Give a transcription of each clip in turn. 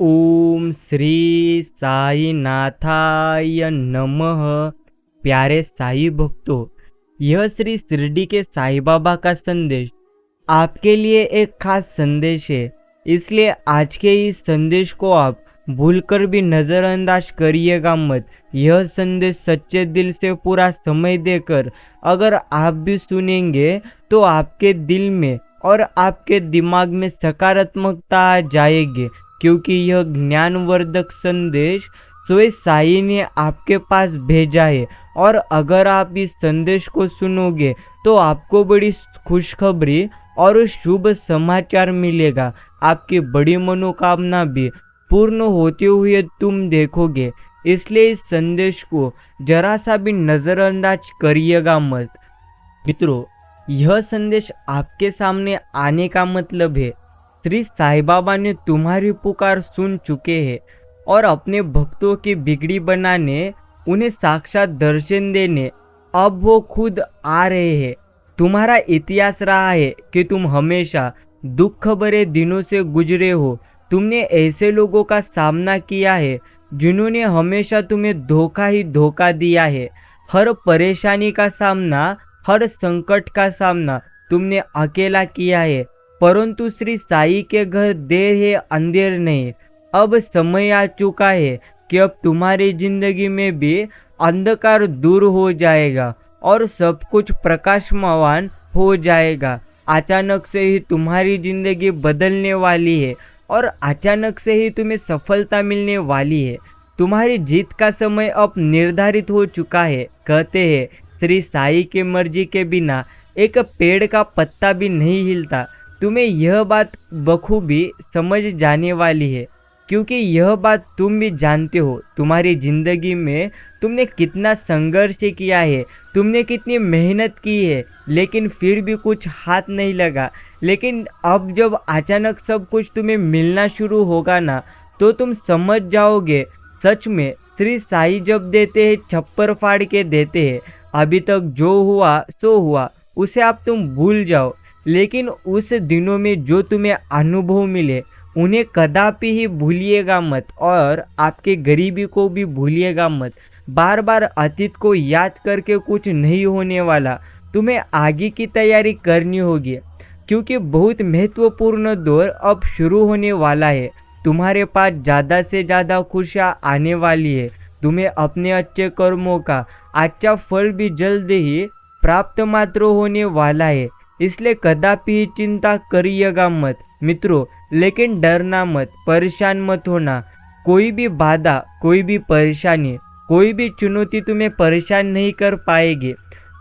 ओम श्री साई नाथाय नमः। प्यारे साई भक्तों, यह श्री शिरडी के साईं बाबा का संदेश आपके लिए एक खास संदेश है। इसलिए आज के इस संदेश को आप भूलकर भी नज़रअंदाज करिएगा मत। यह संदेश सच्चे दिल से पूरा समय देकर अगर आप भी सुनेंगे तो आपके दिल में और आपके दिमाग में सकारात्मकता आ जाएगी, क्योंकि यह ज्ञानवर्धक संदेश स्वयं साई ने आपके पास भेजा है। और अगर आप इस संदेश को सुनोगे तो आपको बड़ी खुशखबरी और शुभ समाचार मिलेगा। आपकी बड़ी मनोकामना भी पूर्ण होते हुए तुम देखोगे। इसलिए इस संदेश को जरा सा भी नज़रअंदाज करिएगा मत। मित्रों, यह संदेश आपके सामने आने का मतलब है श्री साईं बाबा ने तुम्हारी पुकार सुन चुके हैं और अपने भक्तों की बिगड़ी बनाने, उन्हें साक्षात दर्शन देने अब वो खुद आ रहे हैं। तुम्हारा इतिहास रहा है कि तुम हमेशा दुख भरे दिनों से गुजरे हो। तुमने ऐसे लोगों का सामना किया है जिन्होंने हमेशा तुम्हें धोखा ही धोखा दिया है। हर परेशानी का सामना, हर संकट का सामना तुमने अकेला किया है। परंतु श्री साई के घर देर है अंधेर नहीं। अब समय आ चुका है कि अब तुम्हारी जिंदगी में भी अंधकार दूर हो जाएगा और सब कुछ प्रकाशमान हो जाएगा। अचानक से ही तुम्हारी जिंदगी बदलने वाली है और अचानक से ही तुम्हें सफलता मिलने वाली है। तुम्हारी जीत का समय अब निर्धारित हो चुका है। कहते हैं श्री साई की मर्जी के बिना एक पेड़ का पत्ता भी नहीं हिलता। तुम्हें यह बात बखूबी समझ जाने वाली है, क्योंकि यह बात तुम भी जानते हो। तुम्हारी जिंदगी में तुमने कितना संघर्ष किया है, तुमने कितनी मेहनत की है, लेकिन फिर भी कुछ हाथ नहीं लगा। लेकिन अब जब अचानक सब कुछ तुम्हें मिलना शुरू होगा ना, तो तुम समझ जाओगे सच में श्री साई जब देते हैं छप्पर फाड़ के देते हैं। अभी तक जो हुआ सो हुआ, उसे आप तुम भूल जाओ। लेकिन उस दिनों में जो तुम्हें अनुभव मिले उन्हें कदापि ही भूलिएगा मत, और आपके गरीबी को भी भूलिएगा मत। बार बार अतीत को याद करके कुछ नहीं होने वाला। तुम्हें आगे की तैयारी करनी होगी, क्योंकि बहुत महत्वपूर्ण दौर अब शुरू होने वाला है। तुम्हारे पास ज़्यादा से ज़्यादा खुशियाँ आने वाली है। तुम्हें अपने अच्छे कर्मों का अच्छा फल भी जल्द ही प्राप्त मात्र होने वाला है। इसलिए कदापि चिंता करिएगा मत मित्रों, लेकिन डरना मत, परेशान मत होना। कोई भी बाधा, कोई भी परेशानी, कोई भी चुनौती तुम्हें परेशान नहीं कर पाएगी।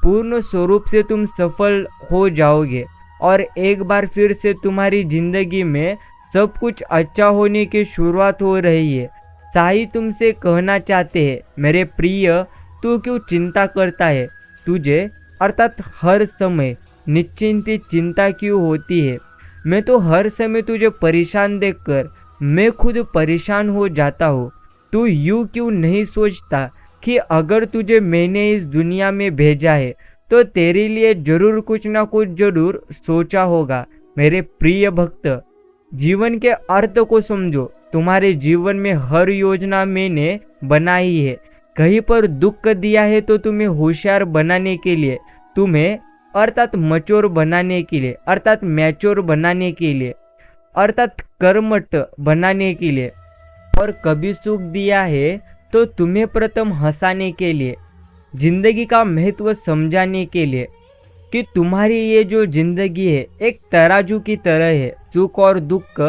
पूर्ण स्वरूप से तुम सफल हो जाओगे और एक बार फिर से तुम्हारी जिंदगी में सब कुछ अच्छा होने की शुरुआत हो रही है। साई तुमसे कहना चाहते हैं, मेरे प्रिय, तू क्यों चिंता करता है? तुझे अर्थात हर समय निश्चिंत चिंता क्यों होती है? मैं तो हर समय तुझे परेशान देखकर मैं खुद परेशान हो जाता हूँ। तू यूँ क्यों नहीं सोचता कि अगर तुझे मैंने इस दुनिया में भेजा है तो तेरे लिए जरूर कुछ ना कुछ जरूर सोचा होगा। मेरे प्रिय भक्त, जीवन के अर्थ को समझो। तुम्हारे जीवन में हर योजना मैंने बनाई है। कहीं पर दुख दिया है तो तुम्हें होशियार बनाने के लिए, तुम्हें अर्थात मचोर बनाने के लिए, अर्थात मैच्योर बनाने के लिए, अर्थात कर्मठ बनाने के लिए। और कभी सुख दिया है तो तुम्हें प्रथम हंसाने के लिए, जिंदगी का महत्व समझाने के लिए कि तुम्हारी ये जो जिंदगी है एक तराजू की तरह है। सुख और दुख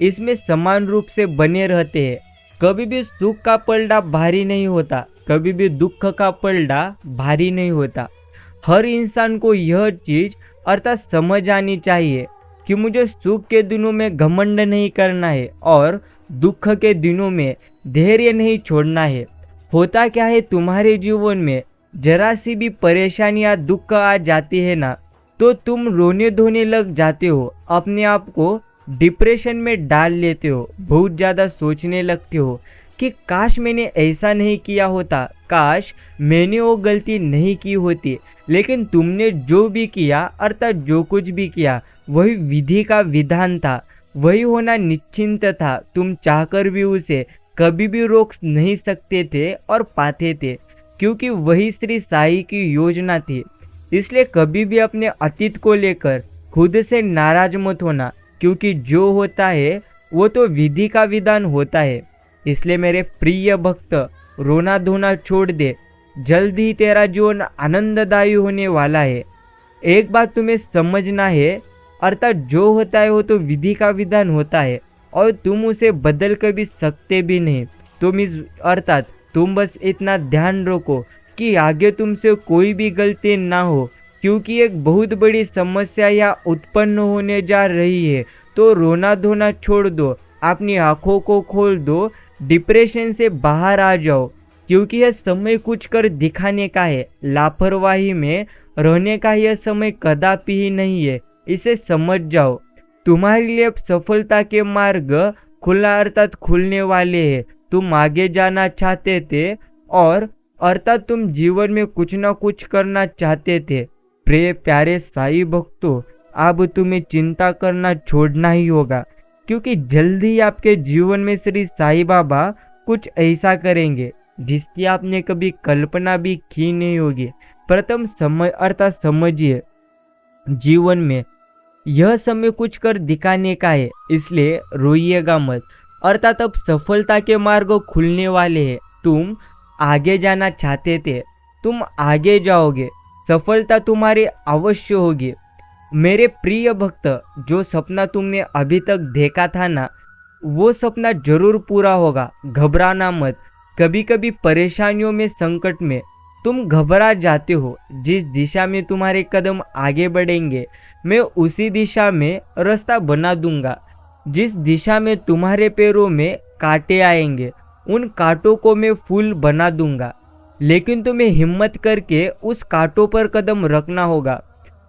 इसमें समान रूप से बने रहते हैं। कभी भी सुख का पलड़ा भारी नहीं होता, कभी भी दुख का पलड़ा भारी नहीं होता। हर इंसान को यह चीज़ अर्थात समझ आनी चाहिए कि मुझे सुख के दिनों में घमंड नहीं करना है और दुख के दिनों में धैर्य नहीं छोड़ना है। होता क्या है, तुम्हारे जीवन में जरा सी भी परेशानी या दुख आ जाती है ना, तो तुम रोने धोने लग जाते हो, अपने आप को डिप्रेशन में डाल लेते हो, बहुत ज़्यादा सोचने लगते हो कि काश मैंने ऐसा नहीं किया होता, काश मैंने वो गलती नहीं की होती। लेकिन तुमने जो भी किया, अर्थात जो कुछ भी किया, वही विधि का विधान था। वही होना निश्चिंत था। तुम चाहकर भी उसे कभी भी रोक नहीं सकते थे और पाते थे, क्योंकि वही श्री साई की योजना थी। इसलिए कभी भी अपने अतीत को लेकर खुद से नाराज मत होना, क्योंकि जो होता है वो तो विधि का विधान होता है। इसलिए मेरे प्रिय भक्त, रोना धोना छोड़ दे, जल्द ही तेरा जीवन आनंददायी होने वाला है। एक बात तुम्हें समझना है, अर्थात जो होता है वो तो विधि का विधान होता है और तुम उसे बदल कभी सकते भी नहीं। तुम बस इतना ध्यान रखो कि आगे तुमसे कोई भी गलती ना हो, क्योंकि एक बहुत बड़ी समस्या यहाँ उत्पन्न होने जा रही है। तो रोना धोना छोड़ दो, अपनी आंखों को खोल दो, डिप्रेशन से बाहर आ जाओ, क्योंकि यह समय कुछ कर दिखाने का है। लापरवाही में रहने का यह समय कदापि ही नहीं है, इसे समझ जाओ। तुम्हारे लिए अब सफलता के मार्ग खुला अर्थात खुलने वाले हैं। तुम आगे जाना चाहते थे और अर्थात तुम जीवन में कुछ ना कुछ करना चाहते थे। प्यारे साई भक्तों, अब तुम्हें चिंता करना छोड़ना ही होगा, क्योंकि जल्दी ही आपके जीवन में श्री साई बाबा कुछ ऐसा करेंगे जिसकी आपने कभी कल्पना भी की नहीं होगी। प्रथम समझिए, जीवन में यह समय कुछ कर दिखाने का है, इसलिए रोइएगा मत। अर्थात अब सफलता के मार्ग खुलने वाले हैं। तुम आगे जाना चाहते थे, तुम आगे जाओगे, सफलता तुम्हारी अवश्य होगी। मेरे प्रिय भक्त, जो सपना तुमने अभी तक देखा था ना, वो सपना जरूर पूरा होगा। घबराना मत। कभी कभी परेशानियों में, संकट में तुम घबरा जाते हो। जिस दिशा में तुम्हारे कदम आगे बढ़ेंगे, मैं उसी दिशा में रास्ता बना दूंगा। जिस दिशा में तुम्हारे पैरों में कांटे आएंगे, उन कांटों को मैं फूल बना दूंगा। लेकिन तुम्हें हिम्मत करके उस कांटों पर कदम रखना होगा।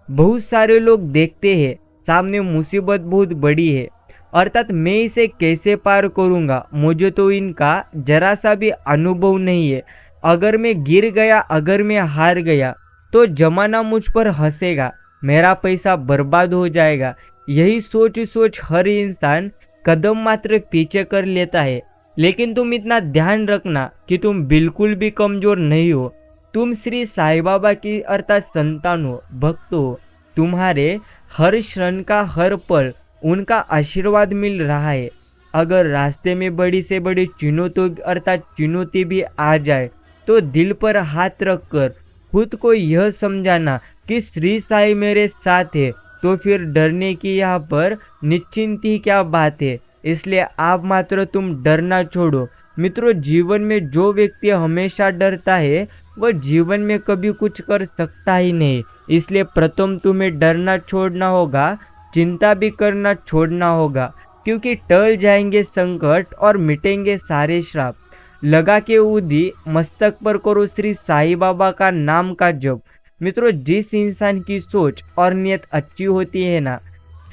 बहुत सारे लोग देखते हैं सामने मुसीबत बहुत बड़ी है, अर्थात मैं इसे कैसे पार करूंगा, मुझे तो इनका जरा सा भी अनुभव नहीं है। अगर मैं गिर गया, अगर मैं हार गया, तो जमाना मुझ पर हंसेगा, मेरा पैसा बर्बाद हो जाएगा। यही सोच हर इंसान कदम मात्र पीछे कर लेता है। लेकिन तुम इतना ध्यान रखना कि तुम बिल्कुल भी कमजोर नहीं हो। तुम श्री साई बाबा की अर्थात संतान हो, भक्त हो। तुम्हारे हर क्षण का हर पल उनका आशीर्वाद मिल रहा है। अगर रास्ते में बड़ी से बड़ी चुनौती भी आ जाए, तो दिल पर हाथ रखकर खुद को यह समझाना कि श्री साई मेरे साथ है, तो फिर डरने की यहाँ पर निश्चिंत ही क्या बात है। इसलिए आप मात्र तुम डरना छोड़ो। मित्रों, जीवन में जो व्यक्ति हमेशा डरता है, वह जीवन में कभी कुछ कर सकता ही नहीं। इसलिए प्रथम तुम्हें डरना छोड़ना होगा, चिंता भी करना छोड़ना होगा, क्योंकि टल जाएंगे संकट और मिटेंगे सारे श्राप। लगा के ऊदी मस्तक पर करो श्री साई बाबा का नाम का जप। मित्रों, जिस इंसान की सोच और नियत अच्छी होती है ना,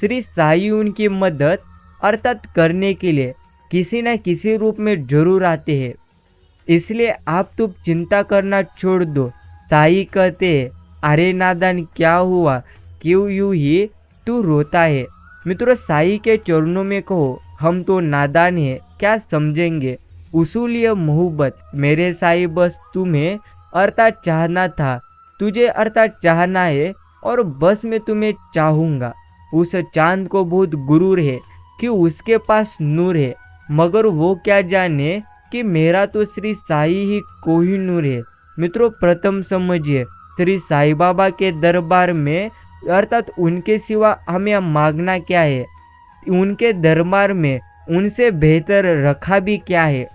श्री साई उनकी मदद अर्थात करने के लिए किसी न किसी रूप में जरूर आते हैं। इसलिए आप तुम चिंता करना छोड़ दो। साई कहते हैं, अरे नादान क्या हुआ, क्यों यूं ही तू रोता है। मित्रों, साई के चरणों में कहो, हम तो नादान हैं, क्या समझेंगे। उसूलिय मोहब्बत मेरे साई, बस तुम्हें अर्थात चाहना था, तुझे अर्थात चाहना है, और बस मैं तुम्हें चाहूँगा। उस चांद को बहुत गुरूर है कि उसके पास नूर है, मगर वो क्या जाने कि मेरा तो श्री साई ही कोहिनूर है। मित्रों, प्रथम समझिए, श्री साई बाबा के दरबार में अर्थात उनके सिवा हमें मांगना क्या है, उनके दरबार में उनसे बेहतर रखा भी क्या है।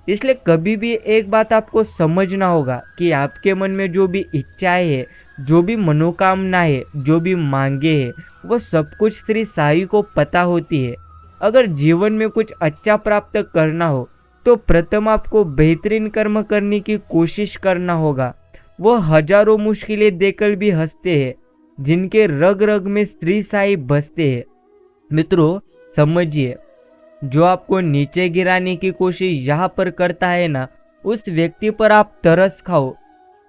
इसलिए कभी भी एक बात आपको समझना होगा कि आपके मन में जो भी इच्छाएं है, जो भी मनोकामना है, जो भी मांगे है, वो सब कुछ श्री साई को पता होती है। अगर जीवन में कुछ अच्छा प्राप्त करना हो, तो प्रथम आपको बेहतरीन कर्म करने की कोशिश करना होगा। वो हजारों मुश्किलें देकर भी हंसते हैं, जिनके रग रग में श्री साई बसते हैं। मित्रों, समझिए, जो आपको नीचे गिराने की कोशिश यहाँ पर करता है ना, उस व्यक्ति पर आप तरस खाओ,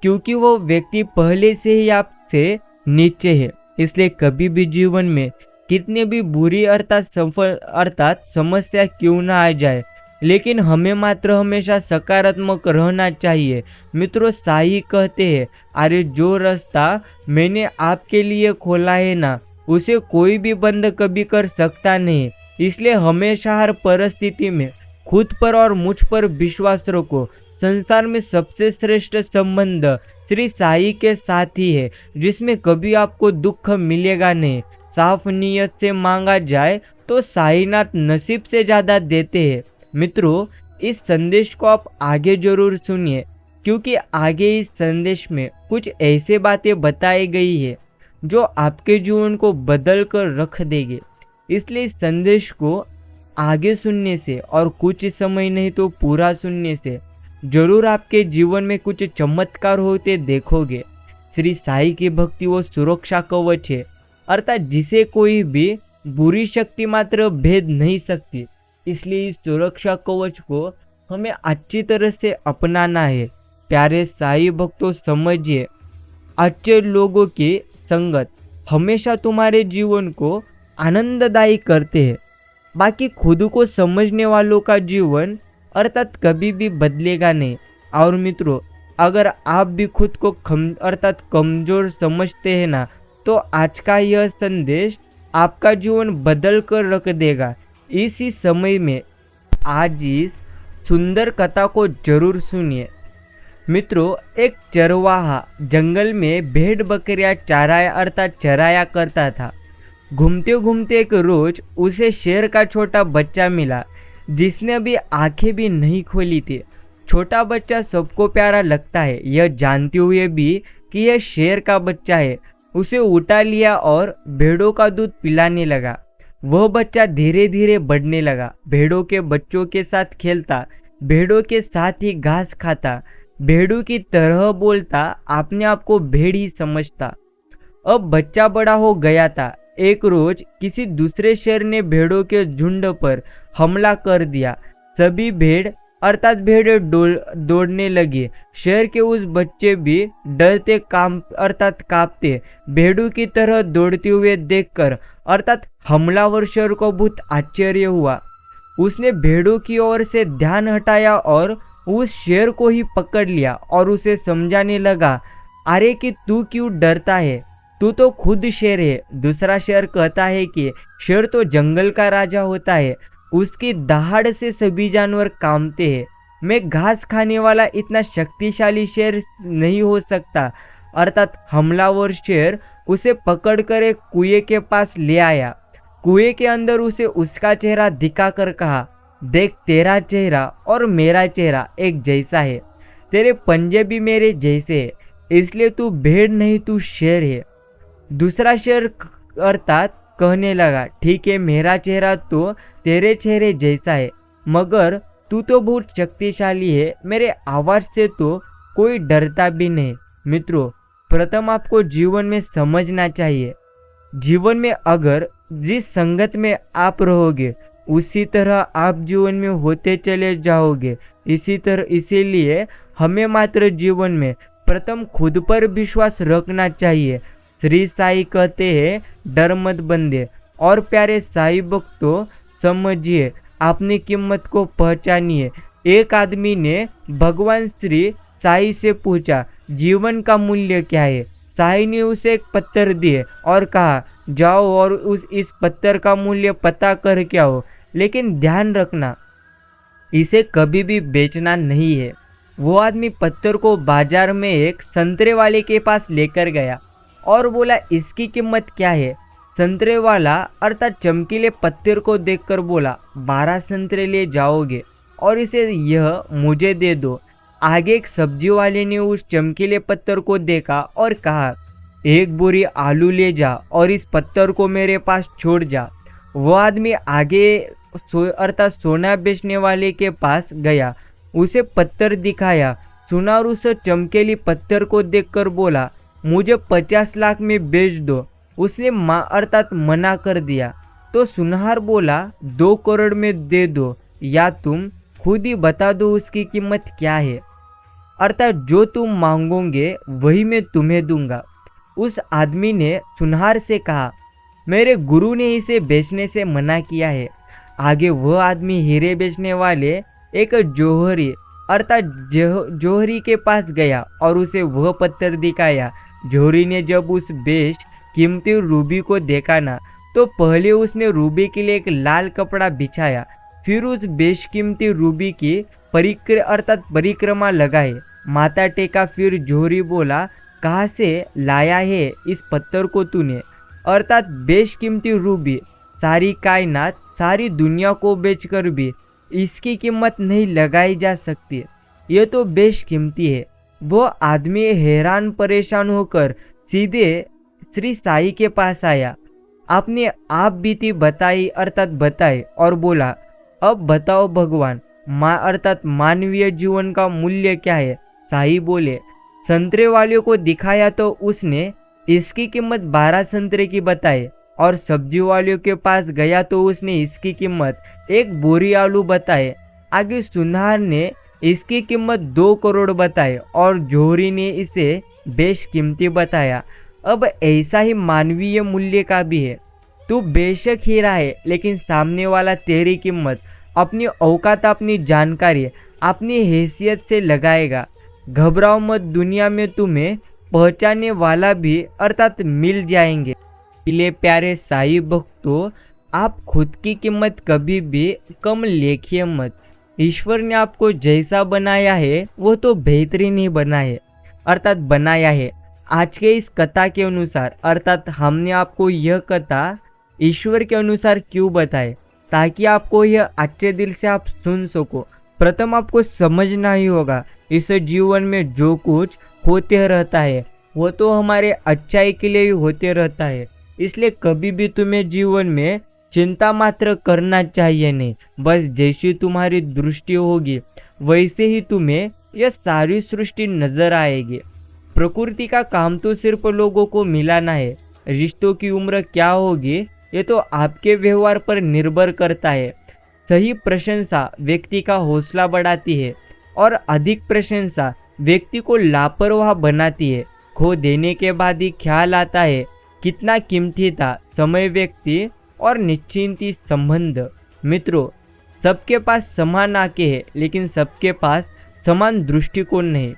क्योंकि वो व्यक्ति पहले से ही आपसे नीचे है। इसलिए कभी भी जीवन में कितनी भी बुरी अर्थात समस्या क्यों ना आ जाए, लेकिन हमें मात्र हमेशा सकारात्मक रहना चाहिए। मित्रों, साई कहते हैं, अरे जो रास्ता मैंने आपके लिए खोला है ना, उसे कोई भी बंद कभी कर सकता नहीं। इसलिए हमेशा हर परिस्थिति में खुद पर और मुझ पर विश्वास रखो। संसार में सबसे श्रेष्ठ संबंध श्री साई के साथ ही है, जिसमें कभी आपको दुख मिलेगा नहीं। साफ नीयत से मांगा जाए तो साईनाथ नसीब से ज्यादा देते हैं। मित्रों, इस संदेश को आप आगे जरूर सुनिए, क्योंकि आगे इस संदेश में कुछ ऐसे बातें बताई गई है जो आपके जीवन को बदल कर रख देंगे। इसलिए इस संदेश को आगे सुनने से और कुछ समय नहीं तो पूरा सुनने से जरूर आपके जीवन में कुछ चमत्कार होते देखोगे। श्री साई की भक्ति वो सुरक्षा कवच है, अर्थात जिसे कोई भी बुरी शक्ति मात्र भेद नहीं सकती। इसलिए इस सुरक्षा कवच को हमें अच्छी तरह से अपनाना है। प्यारे साई भक्तों, समझिए, अच्छे लोगों की संगत हमेशा तुम्हारे जीवन को आनंददायी करते हैं। बाकी खुद को समझने वालों का जीवन अर्थात कभी भी बदलेगा नहीं। और मित्रों, अगर आप भी खुद को कमजोर समझते हैं ना, तो आज का यह संदेश आपका जीवन बदल कर रख देगा। इसी समय में आज इस सुंदर कथा को जरूर सुनिए। मित्रों, एक चरवाहा जंगल में भेड़ बकरियां चराया करता था। घूमते घूमते एक रोज उसे शेर का छोटा बच्चा मिला, जिसने अभी आंखें भी नहीं खोली थी। छोटा बच्चा सबको प्यारा लगता है, यह जानते हुए भी कि यह शेर का बच्चा है। उसे उठा लिया और भेड़ों का दूध पिलाने लगा। वह बच्चा धीरे धीरे बढ़ने लगा, भेड़ों के बच्चों के साथ खेलता, भेड़ों के साथ ही घास खाता, भेड़ों की तरह बोलता, अपने आप को भेड़ ही समझता। अब बच्चा बड़ा हो गया था। एक रोज किसी दूसरे शेर ने भेड़ों के झुंड पर हमला कर दिया। सभी भेड़ दौड़ने लगे। शेर के उस बच्चे भी डरते कांपते भेड़ों की तरह दौड़ते हुए देखकर हमलावर शेर को बहुत आश्चर्य हुआ। उसने भेड़ों की ओर से ध्यान हटाया और उस शेर को ही पकड़ लिया और उसे समझाने लगा, अरे कि तू क्यों डरता है, तू तो खुद शेर है। दूसरा शेर कहता है कि शेर तो जंगल का राजा होता है, उसकी दहाड़ से सभी जानवर कांपते हैं। मैं घास खाने वाला इतना शक्तिशाली शेर नहीं हो सकता। हमलावर शेर उसे पकड़कर एक कुएं के पास ले आया। कुएं के अंदर उसे उसका चेहरा दिखाकर कहा, देख, तेरा चेहरा और मेरा चेहरा एक जैसा है, तेरे पंजे भी मेरे जैसे है, इसलिए तू भेड़ नहीं, तू शेर है। दूसरा शेर कहने लगा, ठीक है, मेरा चेहरा तो तेरे चेहरे जैसा है, मगर तू तो बहुत शक्तिशाली है, मेरे आवाज से तो कोई डरता भी नहीं। मित्रों, प्रथम आपको जीवन में समझना चाहिए, जीवन में अगर जिस संगत में आप रहोगे उसी तरह आप जीवन में होते चले जाओगे। इसीलिए हमें मात्र जीवन में प्रथम खुद पर विश्वास रखना चाहिए। श्री साई कहते हैं, डर मत बंदे। और प्यारे साई भक्तों, समझिए, अपनी कीमत को पहचानिए। एक आदमी ने भगवान श्री साई से पूछा, जीवन का मूल्य क्या है? साई ने उसे एक पत्थर दिए और कहा, जाओ और इस पत्थर का मूल्य पता कर के आओ, लेकिन ध्यान रखना, इसे कभी भी बेचना नहीं है। वो आदमी पत्थर को बाजार में एक संतरे वाले के पास लेकर गया और बोला, इसकी कीमत क्या है? संतरे वाला चमकीले पत्थर को देखकर बोला, 12 संतरे ले जाओगे और इसे यह मुझे दे दो। आगे एक सब्जी वाले ने उस चमकीले पत्थर को देखा और कहा, एक बोरी आलू ले जा और इस पत्थर को मेरे पास छोड़ जा। वो आदमी आगे सोना बेचने वाले के पास गया, उसे पत्थर दिखाया। सुनार उस चमकीले पत्थर को देखकर बोला, मुझे 50 लाख में बेच दो। उसने मना कर दिया। तो सुनार बोला, 2 करोड़ में दे दो, या तुम खुद ही बता दो उसकी कीमत क्या है, जो तुम मांगोगे वही मैं तुम्हें दूंगा। उस आदमी ने सुनार से कहा, मेरे गुरु ने इसे बेचने से मना किया है। आगे वह आदमी हीरे बेचने वाले एक जौहरी अर्थात जौहरी के पास गया और उसे वह पत्थर दिखाया। जौहरी ने जब उस बेश कीमती रूबी को देखा ना, तो पहले उसने रूबी के लिए एक लाल कपड़ा बिछाया, फिर उस बेशकीमती रूबी की परिक्रमा लगाए, माथा टेका। फिर जौहरी बोला, कहाँ से लाया है इस पत्थर को तूने? अर्थात बेशकीमती रूबी। सारी कायनात, सारी दुनिया को बेचकर भी इसकी कीमत नहीं लगाई जा सकती। यह तो बेशकीमती है। वो आदमी हैरान परेशान होकर सीधे श्री साई के पास आया। आपने आप बीती बताई अर्थात बताए और बोला, अब बताओ भगवान, अर्थात मानवीय जीवन का मूल्य क्या है? साई बोले, संतरे वाले को दिखाया तो उसने इसकी कीमत 12 संतरे की बताई, और सब्जी वालों के पास गया तो उसने इसकी कीमत 1 बोरी आलू बताए। आगे सुनार ने इसकी कीमत 2 करोड़ बताई और जौहरी ने इसे बेशकीमती बताया। अब ऐसा ही मानवीय मूल्य का भी है। तू बेशक हीरा है, लेकिन सामने वाला तेरी कीमत अपनी औकात, अपनी जानकारी, अपनी हैसियत से लगाएगा। घबराओ मत, दुनिया में तुम्हें पहचानने वाला भी अर्थात मिल जाएंगे। इसलिए प्यारे साई भक्तों, आप खुद की कीमत कभी भी कम लेखिए मत। ईश्वर ने आपको जैसा बनाया है वो तो बेहतरीन ही बनाया है। आज के इस कथा के अनुसार, अर्थात हमने आपको यह कथा ईश्वर के अनुसार क्यों बताए, ताकि आपको यह अच्छे दिल से आप सुन सको। प्रथम आपको समझना ही होगा, इस जीवन में जो कुछ होते रहता है वो तो हमारे अच्छाई के लिए ही होते रहता है। इसलिए कभी भी तुम्हें जीवन में चिंता मात्र करना चाहिए नहीं। बस जैसी तुम्हारी दृष्टि होगी वैसे ही तुम्हें यह सारी सृष्टि नजर आएगी। प्रकृति का काम तो सिर्फ लोगों को मिलाना है। रिश्तों की उम्र क्या होगी ये तो आपके व्यवहार पर निर्भर करता है। सही प्रशंसा व्यक्ति का हौसला बढ़ाती है और अधिक प्रशंसा व्यक्ति को लापरवाह बनाती है। खो देने के बाद ही ख्याल आता है कितना कीमती था समय, व्यक्ति और निश्चिंती संबंध। मित्रों, सबके पास समान आंखें हैं, लेकिन सबके पास समान दृष्टिकोण नहीं।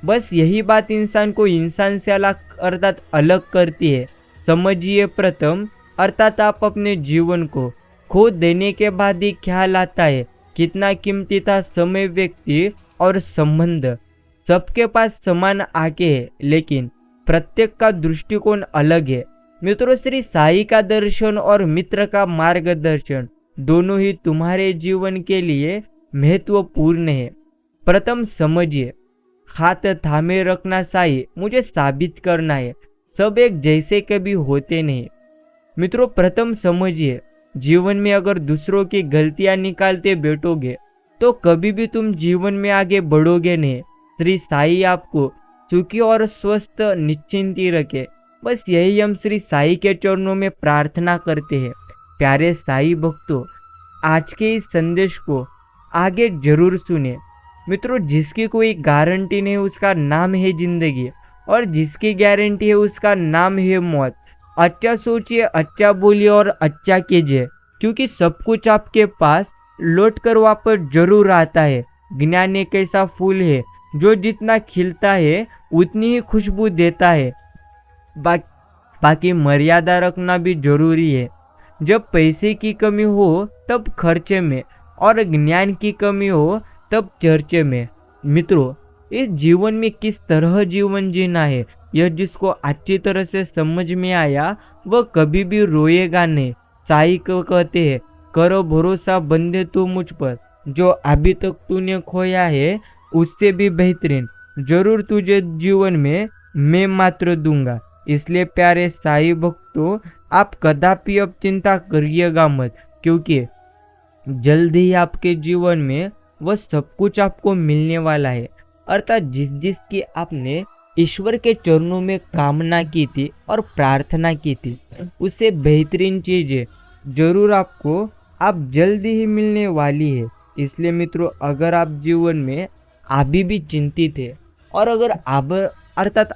बस यही बात इंसान को इंसान से अलग करती है। समझिए, प्रथम अर्थात आप अपने जीवन को खो देने के बाद ही ख्याल आता है कितना कीमती था समय, व्यक्ति और संबंध। सबके पास समान आंखें हैं, लेकिन प्रत्येक का दृष्टिकोण अलग है। मित्रों, श्री साई का दर्शन और मित्र का मार्गदर्शन दोनों ही तुम्हारे जीवन के लिए महत्वपूर्ण है। प्रथम समझिए, हाथ थामे रखना साई, मुझे साबित करना है, सब एक जैसे कभी होते नहीं। मित्रों, प्रथम समझिए, जीवन में अगर दूसरों की गलतियां निकालते बैठोगे तो कभी भी तुम जीवन में आगे बढ़ोगे नहीं। श्री साई आपको सुखी और स्वस्थ निश्चिंत रखे। बस यही हम श्री साई के चरणों में प्रार्थना करते हैं। प्यारे साई भक्तों, आज के इस संदेश को आगे जरूर सुने। मित्रों, जिसकी कोई गारंटी नहीं उसका नाम है जिंदगी, और जिसकी गारंटी है उसका नाम है मौत। अच्छा सोचिए, अच्छा बोलिए और अच्छा कीजिए, क्योंकि सब कुछ आपके पास लौट कर वापस जरूर आता है। ज्ञान एक ऐसा फूल है जो जितना खिलता है उतनी ही खुशबू देता है। बाकी मर्यादा रखना भी जरूरी है। जब पैसे की कमी हो तब खर्चे में, और ज्ञान की कमी हो तब चर्चे में। मित्रों, इस जीवन में किस तरह जीवन जीना है यह जिसको अच्छी तरह से समझ में आया वह कभी भी रोएगा नहीं। साई को कहते हैं, करो भरोसा बंदे तू मुझ पर, जो अभी तक तूने खोया है उससे भी बेहतरीन जरूर तुझे जीवन में मैं मात्र दूंगा। इसलिए प्यारे साई भक्तों, आप कदापि अब चिंता करिएगा मत, क्योंकि जल्द ही आपके जीवन में वह सब कुछ आपको मिलने वाला है। अर्थात जिस की आपने ईश्वर के चरणों में कामना की थी और प्रार्थना की थी, उससे बेहतरीन चीजें जरूर आपको आप जल्द ही मिलने वाली है। इसलिए मित्रों, अगर आप जीवन में अभी भी चिंतित है और अगर